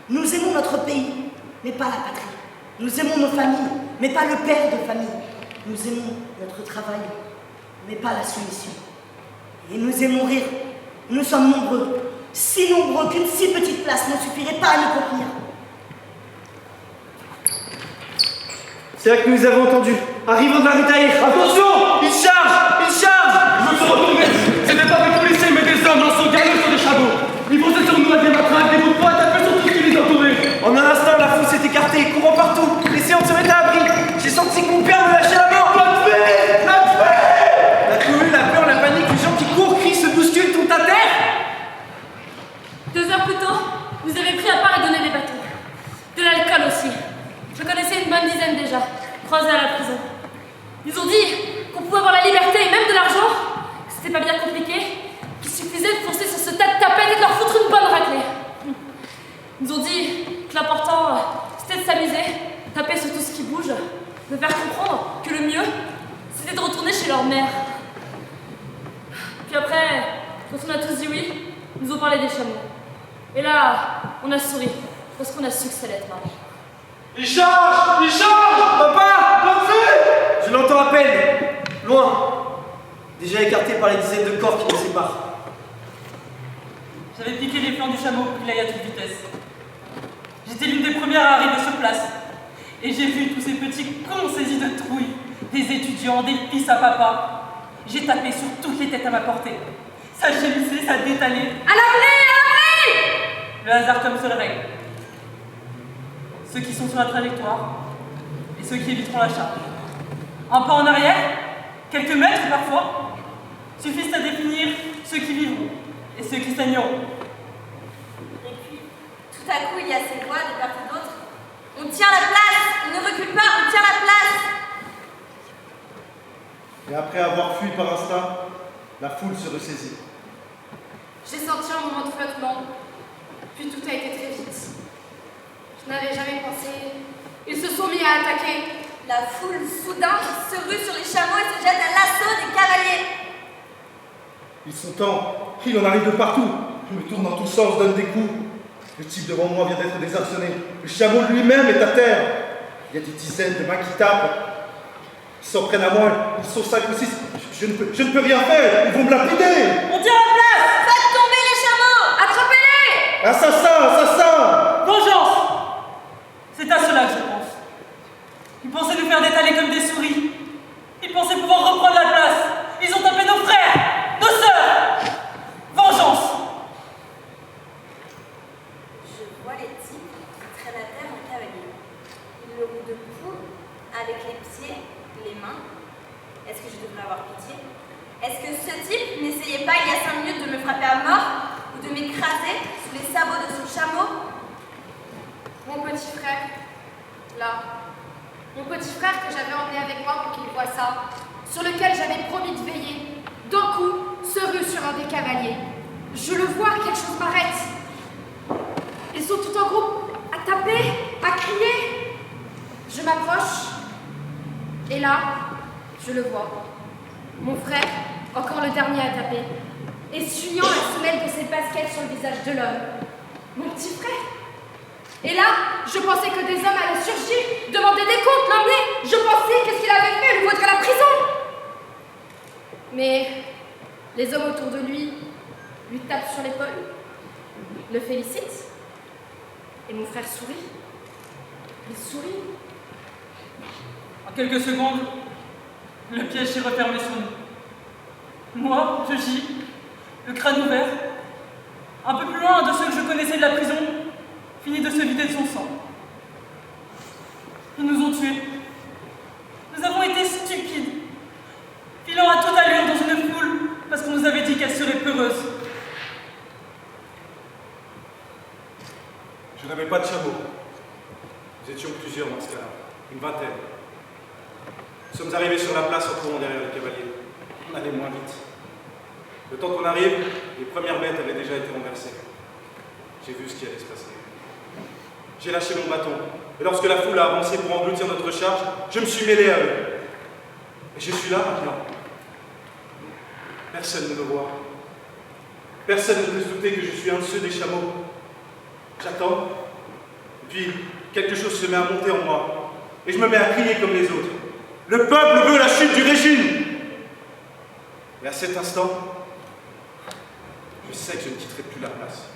Nous aimons notre pays, mais pas la patrie. Nous aimons nos familles, mais pas le père de famille. Nous aimons notre travail, mais pas la soumission. Et nous aimons rire. Nous sommes nombreux, si nombreux qu'une si petite place ne suffirait pas à nous contenir. C'est là que nous avons entendu. Arrivons de la rue Tahir. Attention! Il charge! Il charge! Je veux se retourner! C'était pas des policiers, mais des hommes lançant galeux sur des chameaux! Ils fonçaient sur nous avec des matraques, des bouts de poing, tapaient sur tout ce qui les entourait! En un instant, la foule s'est écartée, courant partout, essayant de se mettre à l'abri. J'ai senti que mon père me lâchait la main. La paix! La paix! La cohue, la peur, la panique, les gens qui courent, crient, se bousculent, tombent à terre. 2 heures plus tôt, vous avez pris à part et donné des bateaux. De l'alcool aussi. Je connaissais une bonne dizaine déjà, croisés à la prison. Ils ont dit qu'on pouvait avoir la liberté et même de l'argent, que c'était pas bien compliqué, qu'il suffisait de foncer sur ce tas de tapettes et de leur foutre une bonne raclée. Ils ont dit que l'important, c'était de s'amuser, taper sur tout ce qui bouge, de faire comprendre chez leur mère. Puis après, quand on a tous dit oui, ils nous ont parlé des chameaux. Et là, on a souri, parce qu'on a su que ça allait être marrant. Il charge! Il charge! Papa! Bonne fée! Je l'entends à peine, loin, déjà écarté par les dizaines de corps qui nous séparent. J'avais piqué les flancs du chameau pour qu'il aille à toute vitesse. J'étais l'une des premières à arriver sur place. Et j'ai vu tous ces petits cons saisis de trouille, des étudiants, des fils à papa. J'ai tapé sur toutes les têtes à ma portée. Ça gémissait, ça détalait. À l'abri! Le hasard comme seule règle. Ceux qui sont sur la trajectoire et ceux qui éviteront la charge. Un pas en arrière, quelques mètres parfois, suffisent à définir ceux qui vivront et ceux qui saigneront. Et puis, tout à coup, il y a ces voix de part et d'autre. On tient la place! On ne recule pas, on tient la place! Et après avoir fui par instinct, la foule se ressaisit. J'ai senti un moment de flottement, puis tout a été très vite. Je n'avais jamais pensé. Ils se sont mis à attaquer. La foule, soudain, se rue sur les chameaux et se jette à l'assaut des cavaliers. Ils sont temps. Il en arrive de partout. Je me tourne dans tous sens, donne des coups. Le type devant moi vient d'être désarçonné. Le chameau lui-même est à terre. Il y a des dizaines de mains qui tapent. Ils s'en prennent à moi. Ils sont 5 ou 6. Je ne peux rien faire. Ils vont me lapider. On tient la place! Faites tomber les chameaux! Attrapez-les! Assassin! Assassin! Vengeance! C'est à cela que je pense. Ils pensaient nous faire détaler comme des souris. Ils pensaient pouvoir reprendre la place. Ils ont tapé nos frères, nos sœurs. Vengeance! Je vois les types qui traînent à terre en cavalier. Ils le roulent de poule avec les pieds, les mains. Est-ce que je devrais avoir pitié? Est-ce que ce type n'essayait pas il y a 5 minutes de me frapper à mort ou de m'écraser sous les sabots de son chameau? Mon petit frère, là. Mon petit frère que j'avais emmené avec moi pour qu'il voie ça, sur lequel j'avais promis de veiller, d'un coup se rue sur un des cavaliers. Je le vois, quelque chose m'arrête. Ils sont tout en groupe, à taper, à crier. Je m'approche, et là, je le vois. Mon frère, encore le dernier à taper, essuyant la semelle de ses baskets sur le visage de l'homme. Mon petit frère. Et là, je pensais que des hommes allaient surgir, demander des comptes, l'emmener. Je pensais qu'est-ce qu'il avait fait, lui vaudrait la prison. Mais les hommes autour de lui tapent sur l'épaule, le félicitent. Et mon frère sourit. Il sourit. En quelques secondes, le piège s'est refermé sur nous. Moi, je gis, le crâne ouvert, un peu plus loin de ceux que je connaissais de la prison, finit de se vider de son sang. Ils nous ont tués. Nous avons été stupides, filant à toute allure dans une foule parce qu'on nous avait dit qu'elle serait peureuse. Je n'avais pas de chameau. Nous étions plusieurs dans ce cas-là, une vingtaine. Nous sommes arrivés sur la place en courant derrière les cavaliers. On allait moins vite. Le temps qu'on arrive, les premières bêtes avaient déjà été renversées. J'ai vu ce qui allait se passer. J'ai lâché mon bâton, et lorsque la foule a avancé pour engloutir notre charge, je me suis mêlé à eux. Et je suis là maintenant. Personne ne me voit. Personne ne peut se douter que je suis un de ceux des chameaux. J'attends, et puis quelque chose se met à monter en moi, et je me mets à crier comme les autres. Le peuple veut la chute du régime! Et à cet instant, je sais que je ne quitterai plus la place.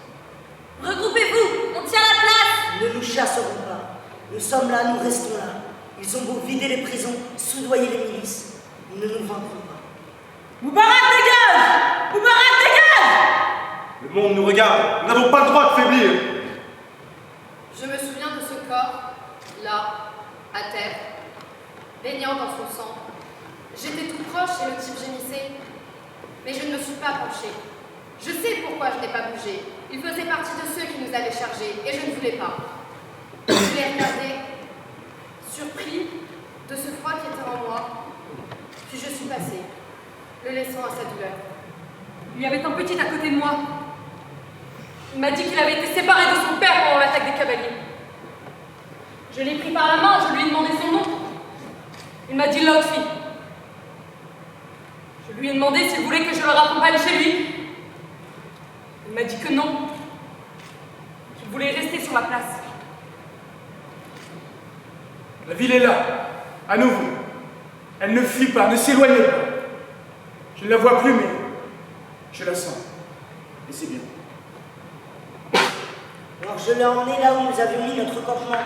Regroupez-vous, on tient la place! Ils ne nous chasseront pas. Nous sommes là, nous restons là. Ils ont beau vider les prisons, soudoyer les milices. Ils ne nous vaincront pas. Moubarak, dégage! Moubarak, dégage! Le monde nous regarde, nous n'avons pas le droit de faiblir. Je me souviens de ce corps, là, à terre, baignant dans son sang. J'étais tout proche et le type gémissait, mais je ne me suis pas penchée. Je sais pourquoi je n'ai pas bougé. Il faisait partie de ceux qui nous avaient chargés, et je ne voulais pas. Je l'ai regardé, surpris de ce froid qui était en moi, puis je suis passée, le laissant à sa douleur. Il y avait un petit à côté de moi. Il m'a dit qu'il avait été séparé de son père pendant l'attaque des cavaliers. Je l'ai pris par la main, je lui ai demandé son nom. Il m'a dit Lotfi. lui ai demandé s'il voulait que je le raccompagne chez lui. Il m'a dit que non, qu'il voulait rester sur la place. La ville est là, à nouveau. Elle ne fuit pas, ne s'éloigne pas. Je ne la vois plus, mais je la sens. Et c'est bien. Alors je l'ai emmené là où nous avions mis notre campement.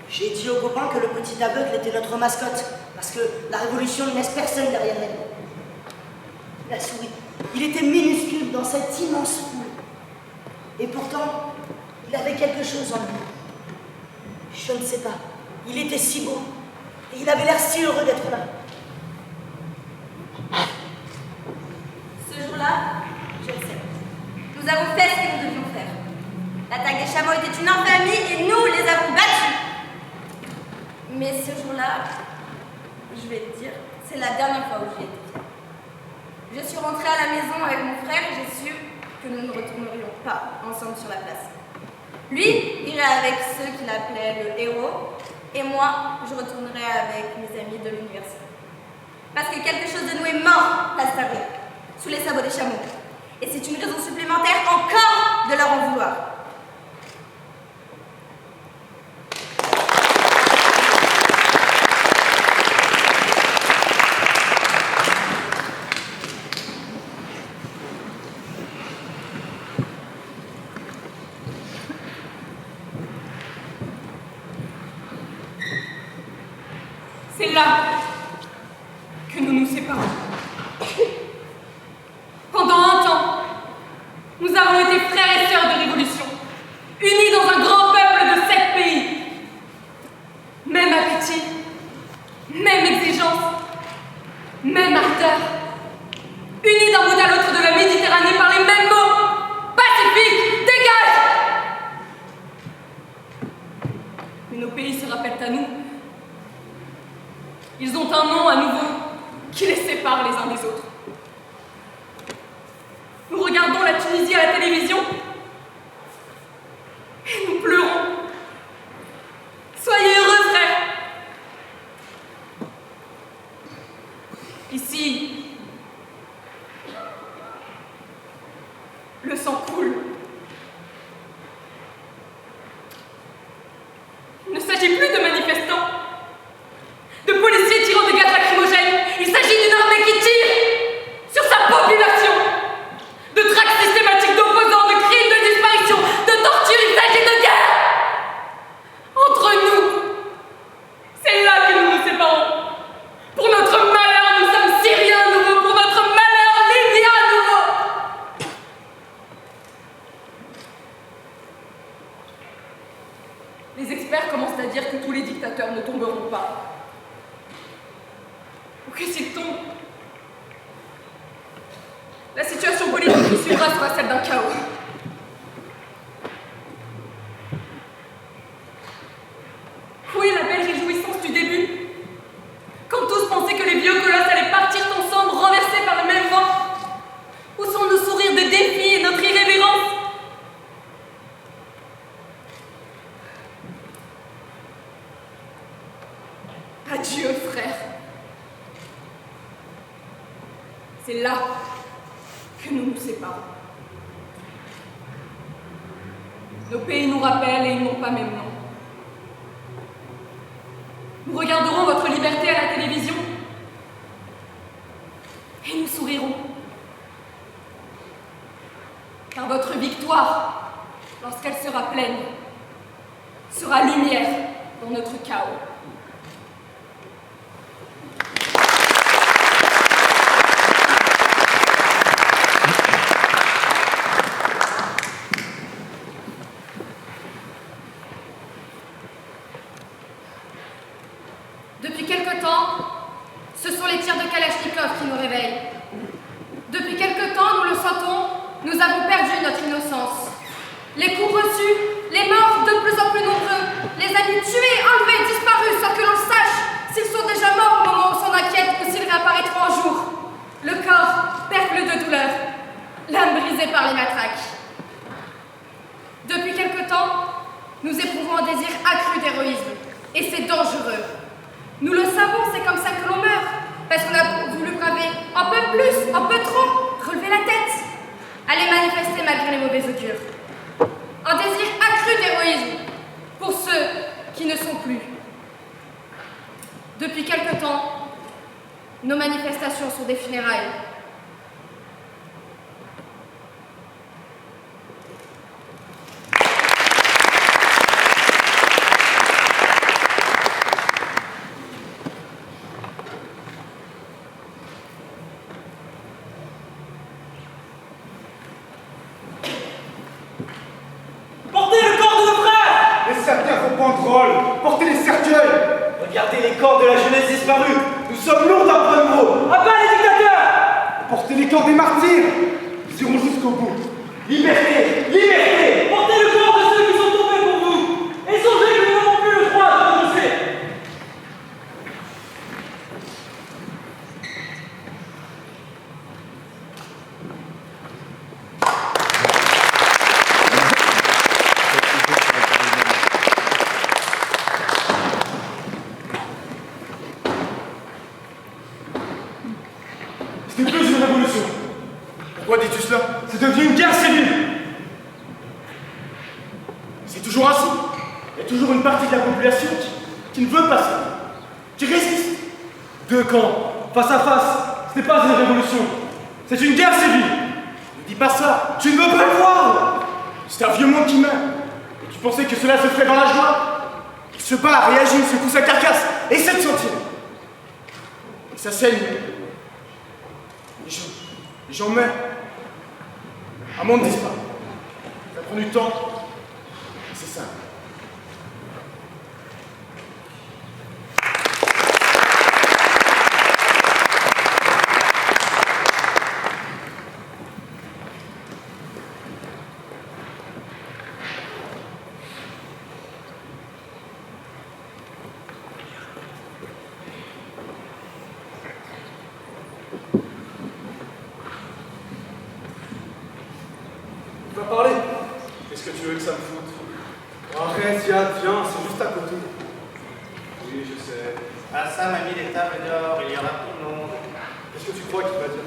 J'ai dit aux copains que le petit aveugle était notre mascotte, parce que la révolution ne laisse personne derrière elle. Il a souri. Il était minuscule dans cette immense foule. Et pourtant, il avait quelque chose en lui. Je ne sais pas. Il était si beau. Et il avait l'air si heureux d'être là. Ce jour-là, je le sais. Nous avons fait ce que nous devions faire. L'attaque des chameaux était une infamie et nous les avons battus. Mais ce jour-là, je vais te dire, c'est la dernière fois où j'y étais fière. Je suis rentrée à la maison avec mon frère et j'ai su que nous ne retournerions pas ensemble sur la place. Lui irait avec ceux qu'il appelait le héros, et moi, je retournerai avec mes amis de l'université. Parce que quelque chose de nous est mort, place Tabré, sous les sabots des chameaux. Et c'est une raison supplémentaire encore de leur en vouloir. C'est là que nous nous séparons. Pendant un temps, nous avons été frères et sœurs de révolution, unis dans un grand peuple de 7 pays. Même appétit, même exigence, même ardeur, unis d'un bout à l'autre de la Méditerranée par les mêmes mots. Pacifique, dégage! Mais nos pays se rappellent à nous. Ils ont un nom à nouveau qui les sépare les uns des autres. Nous regardons la Tunisie à la télévision et nous pleurons. Soyez heureux, frères. Ici, le sang coule. Il ne s'agit plus de manifestants, de policiers tirant de gaz lacrymogènes. Il s'agit d'une armée qui tire sur sa population. De traques systématiques d'opposants, de crimes de disparition, de torture. Il s'agit de guerre. Entre nous, c'est là que nous nous séparons. Pour notre malheur, nous sommes Syriens à nouveau. Pour notre malheur, Libyens à nouveau. Les experts commencent à dire que tous les dictateurs ne tomberont pas. Ou que s'ils tombent, la situation politique qui suivra sera celle d'un chaos. Où est la belle réjouissance du début? Quand tous pensaient que les vieux colosses allaient partir ensemble, renversés par le même vent? Où sont nos sourires de défi et notre irrévérence? Adieu, frère. C'est là que nous nous séparons. Nos pays nous rappellent et ils n'ont pas même nom. Nous regarderons votre liberté à la télévision et nous sourirons. Car votre victoire, lorsqu'elle sera pleine, sera lumière dans notre chaos. Depuis quelque temps, ce sont les tirs de Kalachnikov qui nous réveillent. Depuis quelque temps, nous le sentons, nous avons perdu notre innocence. Les coups reçus, les morts de plus en plus nombreux, les amis tués, enlevés, disparus, sans que l'on sache s'ils sont déjà morts au moment où on s'en inquiète ou s'ils réapparaîtront un jour. Le corps percle de douleur, l'âme brisée par les matraques. Depuis quelque temps, nous éprouvons un désir accru d'héroïsme, et c'est dangereux. Nous le savons, c'est comme ça que l'on meurt, parce qu'on a voulu braver un peu plus, un peu trop, relevez la tête. Allez manifester malgré les mauvais augures. Un désir accru d'héroïsme pour ceux qui ne sont plus. Depuis quelque temps, nos manifestations sont des funérailles. Portez le corps de nos frères! Les cercueils aux banderoles, portez les cercueils. Regardez les corps de la jeunesse disparue. Nous sommes lourds d'un renouveau. À bas les dictateurs! Portez les corps des martyrs. Ils iront jusqu'au bout. Liberté! Liberté! Portez le corps de ceux qui sont tombés pour vous! Et songez que nous n'avons plus le droit de renoncer! Ce n'est plus une révolution. Pourquoi dis-tu cela? C'est devenu une guerre civile. C'est toujours ainsi. Il y a toujours une partie de la population qui ne veut pas ça, qui résiste. Deux camps, face à face, ce n'est pas une révolution. C'est une guerre civile. Ne dis pas ça. Tu ne veux pas le voir. C'est un vieux monde qui meurt. Et tu pensais que cela se ferait dans la joie? Il se bat, réagit, secoue sa carcasse, essaie de sentir. Et ça saigne. Les gens meurent. Un monde disparaît. Ça prend du temps. C'est ça. Tu vas parler. Qu'est-ce que tu veux que ça me foute? Arrête, Yad, viens, c'est juste à côté. Oui, je sais. À ça, mamie, les tables d'or, il y aura tout le monde. Qu'est-ce que tu crois qu'il va dire?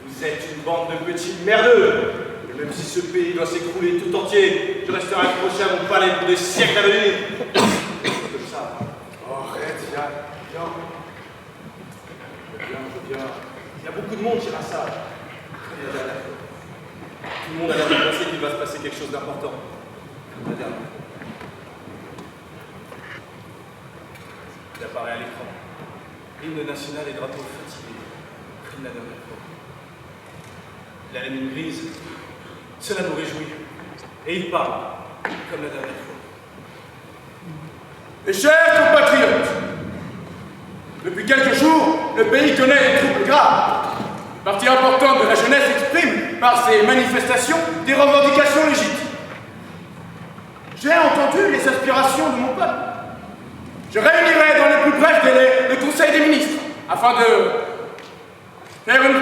Vous êtes une bande de petits merdeux. Et même si ce pays doit s'écrouler tout entier, je resterai accroché à mon palais pour des siècles à venir. Comme ça. Arrête, Yad, viens. Je viens. Il y a beaucoup de monde chez Rassa. Comme la dernière fois. Tout le monde a l'air de penser qu'il va se passer quelque chose d'important. Comme la dernière fois. Il apparaît à l'écran. L'hymne national et drapeau fatigué. Comme la dernière fois. La mine grise. Cela nous réjouit. Et il parle. Comme la dernière fois. Mes chers compatriotes, depuis quelques jours, le pays connaît des troubles graves. Une partie importante de la jeunesse exprime, par ces manifestations, des revendications légitimes. J'ai entendu les aspirations de mon peuple. Je réunirai dans les plus brefs délais le Conseil des ministres, afin de faire une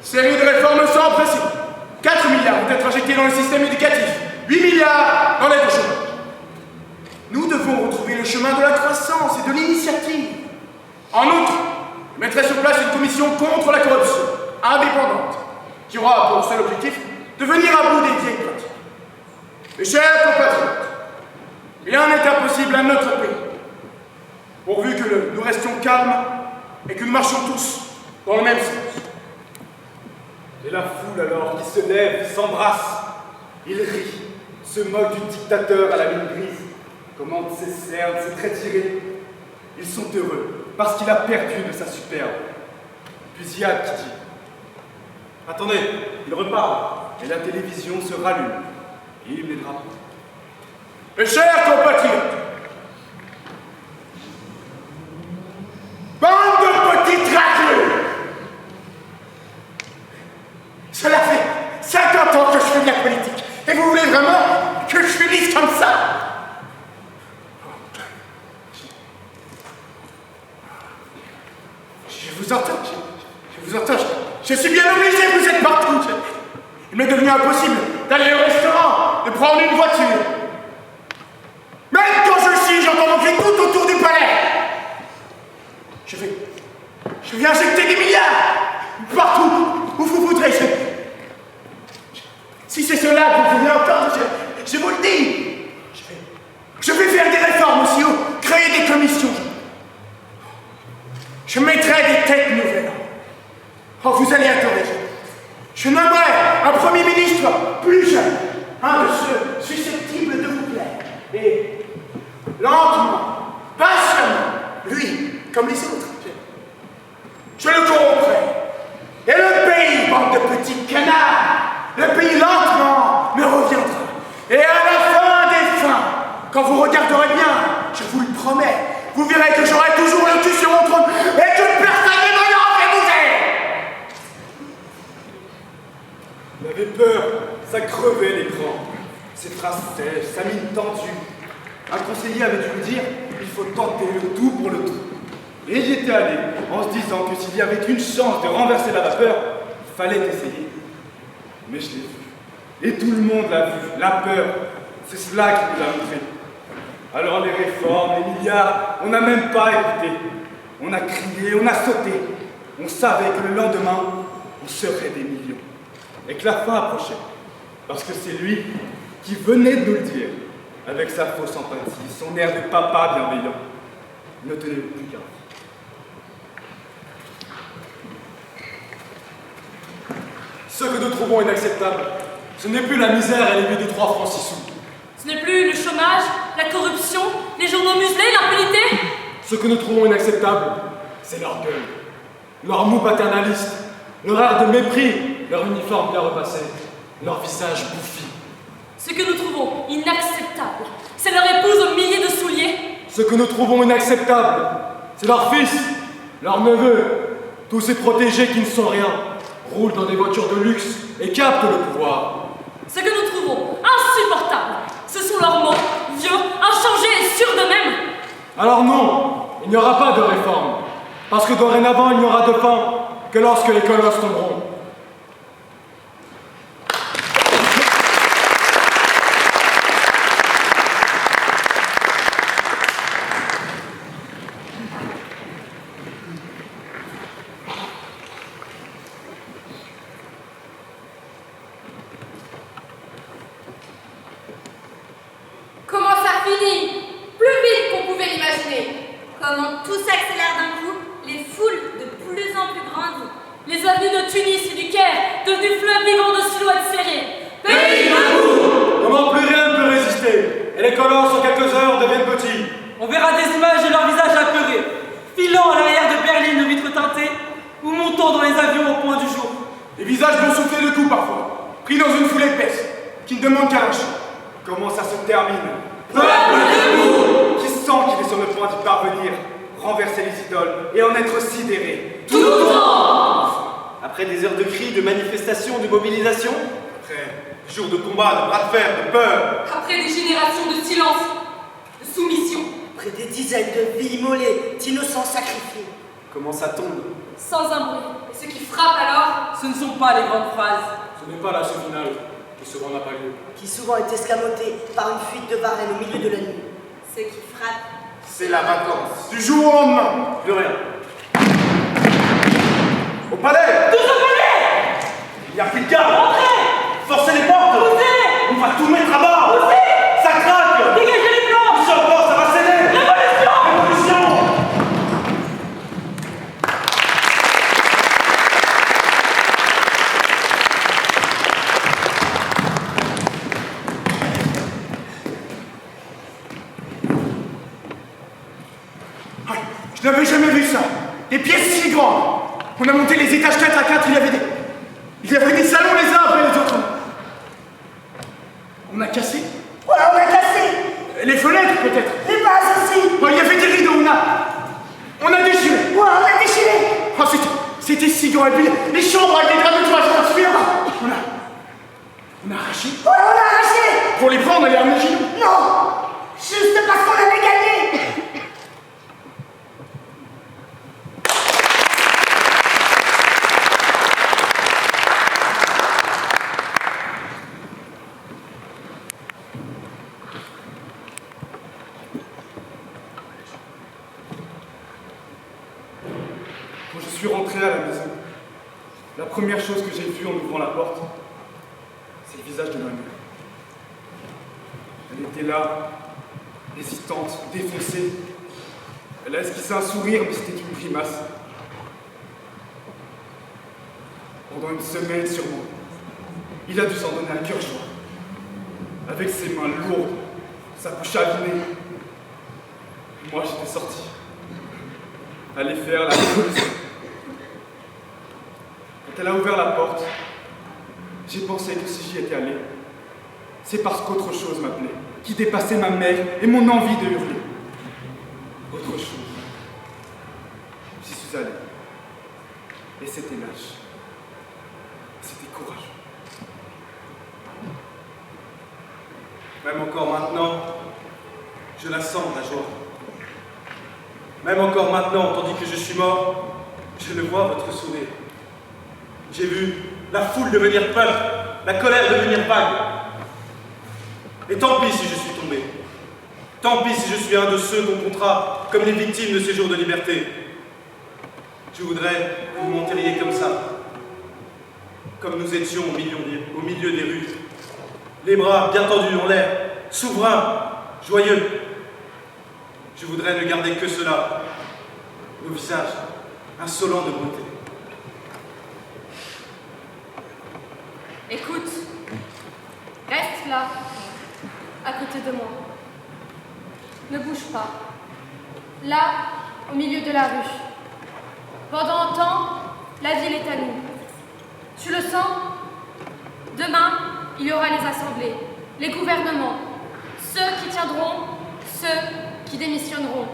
série de réformes sans précédent. 4 milliards vont être injectés dans le système éducatif, 8 milliards dans l'aide au chômage. Nous devons retrouver le chemin de la croissance et de l'initiative. En outre, je mettrai sur place une commission contre la corruption, indépendante, qui aura pour seul objectif de venir à bout des vieilles pratiques. Mes chers compatriotes, rien n'est impossible à notre pays, pourvu que nous restions calmes et que nous marchions tous dans le même sens. Et la foule alors qui se lève, s'embrasse. Il rit, se moque du dictateur à la mine grise, commande ses cernes, ses traits tirés. Ils sont heureux, parce qu'il a perdu de sa superbe. Puis Yad qui dit: Attendez, il reparle. et la télévision se rallume, et il les drapeaux. Mes chers compatriotes, bande de petites raclures! Cela fait 50 ans que je fais de la politique, et vous voulez vraiment que je finisse comme ça? Je vous entends, je vous entends, je suis bien obligé, vous êtes partout. Il m'est devenu impossible d'aller au restaurant, de prendre une voiture. Même quand je chie, j'entends mon cri tout autour du palais. Je vais Je vais injecter des milliards partout où vous voudrez. Si c'est cela que vous voulez entendre, je vous le dis. Je vais faire des réformes aussi, créer des commissions. Je mettrai des têtes nouvelles. Oh, vous allez adorer. Je nommerai un Premier ministre plus jeune, un de ceux susceptibles de vous plaire. Et lentement, patiemment, lui, comme les autres, je le corromprai. Et le pays, bande de petits canards, le pays lentement me reviendra. Et à la fin des fins, quand vous regarderez bien, je vous le promets, vous verrez que j'aurai toujours le cul sur mon trône et que personne ne me l'en fait bouger. Il avait peur, ça crevait l'écran. Ses phrases sèches, sa mine tendue. Un conseiller avait dû lui dire, il faut tenter le tout pour le tout. Et il y était allé, en se disant que s'il y avait une chance de renverser la vapeur, il fallait essayer. Mais je l'ai vu. Et tout le monde l'a vu, la peur. C'est cela qui nous a montré. Alors les réformes, les milliards, on n'a même pas écouté. On a crié, on a sauté. On savait que le lendemain, on serait des millions. Et que la fin approchait. Parce que c'est lui qui venait de nous le dire. Avec sa fausse empathie, son air de papa bienveillant. Ne tenez plus qu'à. Ce que nous trouvons inacceptable, ce n'est plus la misère et les vies de 3 francs 6 sous. Ce n'est plus le chômage, la corruption, les journaux muselés, l'impunité. Ce que nous trouvons inacceptable, c'est leur gueule, leur mou paternaliste, leur air de mépris, leur uniforme bien repassé, leur visage bouffi. Ce que nous trouvons inacceptable, c'est leur épouse aux milliers de souliers. Ce que nous trouvons inacceptable, c'est leur fils, leurs neveux, tous ces protégés qui ne sont rien, roulent dans des voitures de luxe et captent le pouvoir. Ce que nous trouvons insupportable, ce sont leurs mots, vieux, inchangés et sûrs d'eux-mêmes. Alors non, il n'y aura pas de réforme, parce que dorénavant il n'y aura de fin que lorsque les colosses tomberont. Comment ça finit? Plus vite qu'on pouvait l'imaginer. Comment tout s'accélère d'un coup, les foules de plus en plus grandes. Les avenues de Tunis et du Caire, devenus fleuves vivants de silhouettes serrées. Pays debout! Comment plus rien ne peut résister, et les colosses en quelques heures deviennent petits. On verra des images de leurs visages apeurés, filant à l'arrière de Berlin aux vitres teintées, ou montant dans les avions au point du jour. Les visages vont souffler de coups parfois, pris dans une foule épaisse, qui ne demande qu'à lâcher. Comment ça se termine? Peuple debout! Qui sent qu'il est sur le point d'y parvenir, renverser les idoles et en être sidéré. Tout le temps! Après des heures de cris, de manifestations, de mobilisation, Après des jours de combat, de bras de fer, de peur. Après des générations de silence, de soumission. Après des dizaines de vies immolées, d'innocents sacrifiés. comment ça tombe? Sans un bruit. Et ce qui frappe alors, Ce ne sont pas les grandes phrases. Ce n'est pas l'assaut final, qui souvent n'a pas lieu. Qui souvent est escamoté par une fuite de Varenne au milieu de la nuit. Ce qui frappe, C'est la vacance. Du jour au lendemain, Plus rien. au palais. Tous au palais! Il n'y a plus de garde. Entrez! Forcez les portes. Poussez! On va tout mettre à bord. Ça craque. Dégagez les planches! Plus encore, ça va céder. Révolution. Je n'avais jamais vu ça. Des pièces si grandes. On a monté les étages 4 à 4, il y avait des salons les uns après les autres. On a cassé. Ouais, on a cassé. Les fenêtres peut-être. Les bases aussi. Oh, il y avait des rideaux, on a déchiré. Ouais, on a déchiré. Oh, c'était si grand. Et puis les chambres avec des draps de toit, je m'en souviens. On a arraché. Ouais, on a arraché. Pour les prendre, on allait ramener chez nous. Non. Juste parce qu'on avait gagné. Quand je suis rentré à la maison, la première chose que j'ai vue en ouvrant la porte, c'est le visage de ma mère. Elle était là, hésitante, défoncée. Elle a esquissé un sourire, mais c'était une grimace. Pendant une semaine sûrement, il a dû s'en donner à cœur joie. Avec ses mains lourdes, sa bouche abîmée. Moi, j'étais sorti. Aller faire la révolution. Quand elle a ouvert la porte, j'ai pensé que si j'y étais allé, c'est parce qu'autre chose m'appelait, qui dépassait ma mère et mon envie de hurler. Autre chose. J'y suis allé. Et c'était lâche. C'était courageux. Même encore maintenant, je la sens, la joie. Même encore maintenant, tandis que je suis mort, je le vois, votre sourire. J'ai vu la foule devenir peuple, la colère devenir vague. Et tant pis si je suis tombé. Tant pis si je suis un de ceux qu'on comptera comme les victimes de ces jours de liberté. Je voudrais que vous m'enterriez comme ça, comme nous étions au milieu des rues, les bras bien tendus en l'air, souverains, joyeux. Je voudrais ne garder que cela, nos visages insolents de beauté. Écoute, reste là, à côté de moi. Ne bouge pas. Là, au milieu de la rue. Pendant un temps, la ville est à nous. Tu le sens? Demain, il y aura les assemblées, les gouvernements, ceux qui tiendront, ceux qui démissionneront.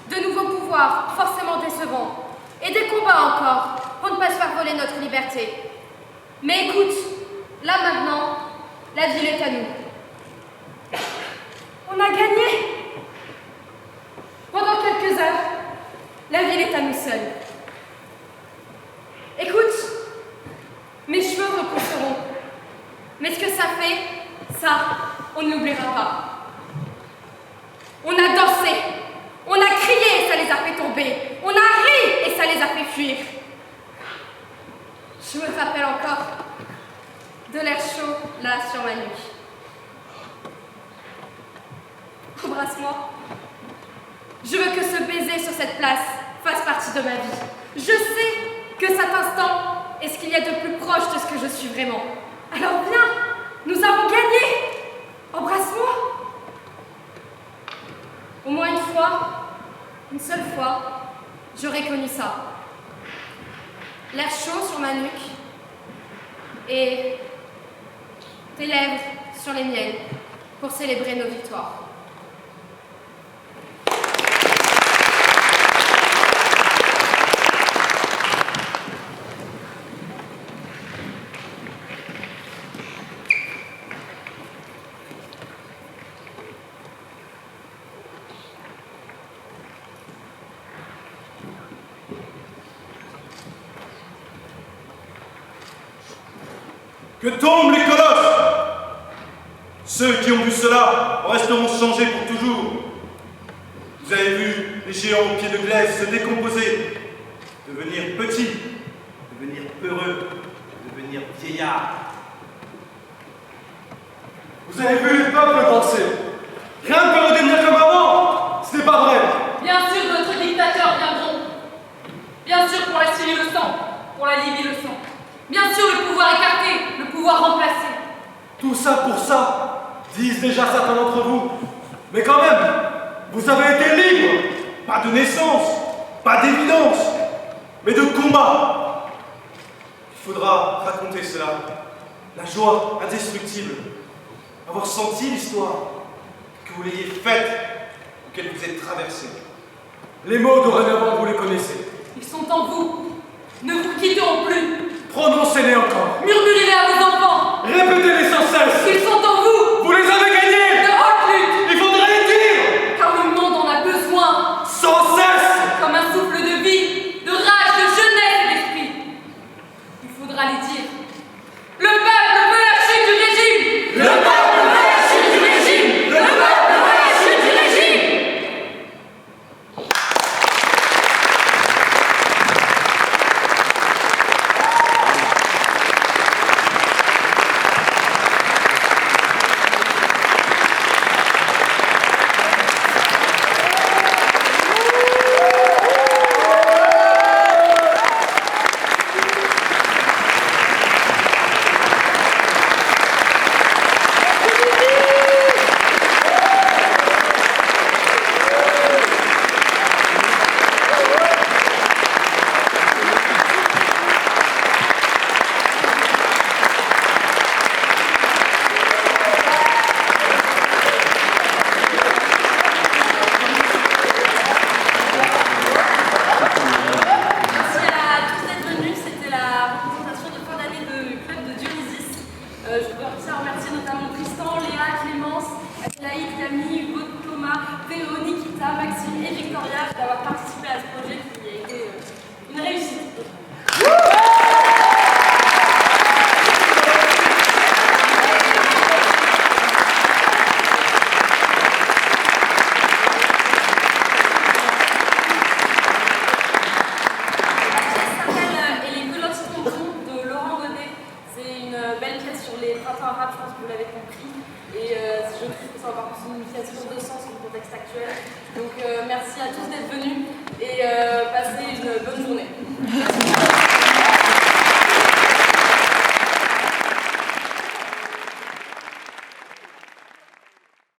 De nouveaux pouvoirs, forcément décevants, et des combats encore, pour ne pas se faire voler notre liberté. Mais écoute, là maintenant, la ville est à nous. On a gagné! Pendant quelques heures, la ville est à nous seuls. Écoute, mes cheveux repousseront. Mais ce que ça fait, ça, on ne l'oubliera pas. On a dansé, on a crié et ça les a fait tomber. On a ri et ça les a fait fuir. Je me rappelle encore de l'air chaud là sur ma nuque. Embrasse-moi. Je veux que ce baiser sur cette place fasse partie de ma vie. Je sais que cet instant est ce qu'il y a de plus proche de ce que je suis vraiment. Alors viens, nous avons gagné. Embrasse-moi. Au moins une fois, une seule fois, j'aurais connu ça. L'air chaud sur ma nuque et tes lèvres sur les miennes pour célébrer nos victoires. Que tombent les colosses! Ceux qui ont vu cela resteront changés pour toujours. Vous avez vu les géants aux pieds de glaise se décomposer, devenir petits, devenir peureux, devenir vieillards. Vous avez vu les peuples danser. Rien ne peut redevenir comme avant. Ce n'est pas vrai. Bien sûr, d'autres dictateurs viendront. Bien sûr, pour aspirer le sang, pour la Libye le sang. Bien sûr, le pouvoir écarté, le pouvoir remplacé. Tout ça pour ça, disent déjà certains d'entre vous. Mais quand même, vous avez été libres. Pas de naissance, pas d'évidence, mais de combat. Il faudra raconter cela. La joie indestructible. Avoir senti l'histoire, que vous l'ayez faite ou qu'elle vous ait traversée. Les mots dorénavant, vous les connaissez. Ils sont en vous. Ne vous quitteront plus. Prononcez-les encore. Murmurez-les à vos enfants. Répétez-les sans cesse. Ils sont en vous. Vous les avez gagnés. De haute lutte. Il faudra les dire. Car le monde en a besoin. Sans cesse. Comme un souffle de vie, de rage, de jeunesse et d'esprit. Il faudra les dire. Le peuple veut la chute du régime. Le peuple veut la chute du régime. Le peuple veut la chute du régime. compris. Et je trouve que ça a encore plus une initiation de sens dans le contexte actuel. Donc merci à tous d'être venus et passez une bonne journée.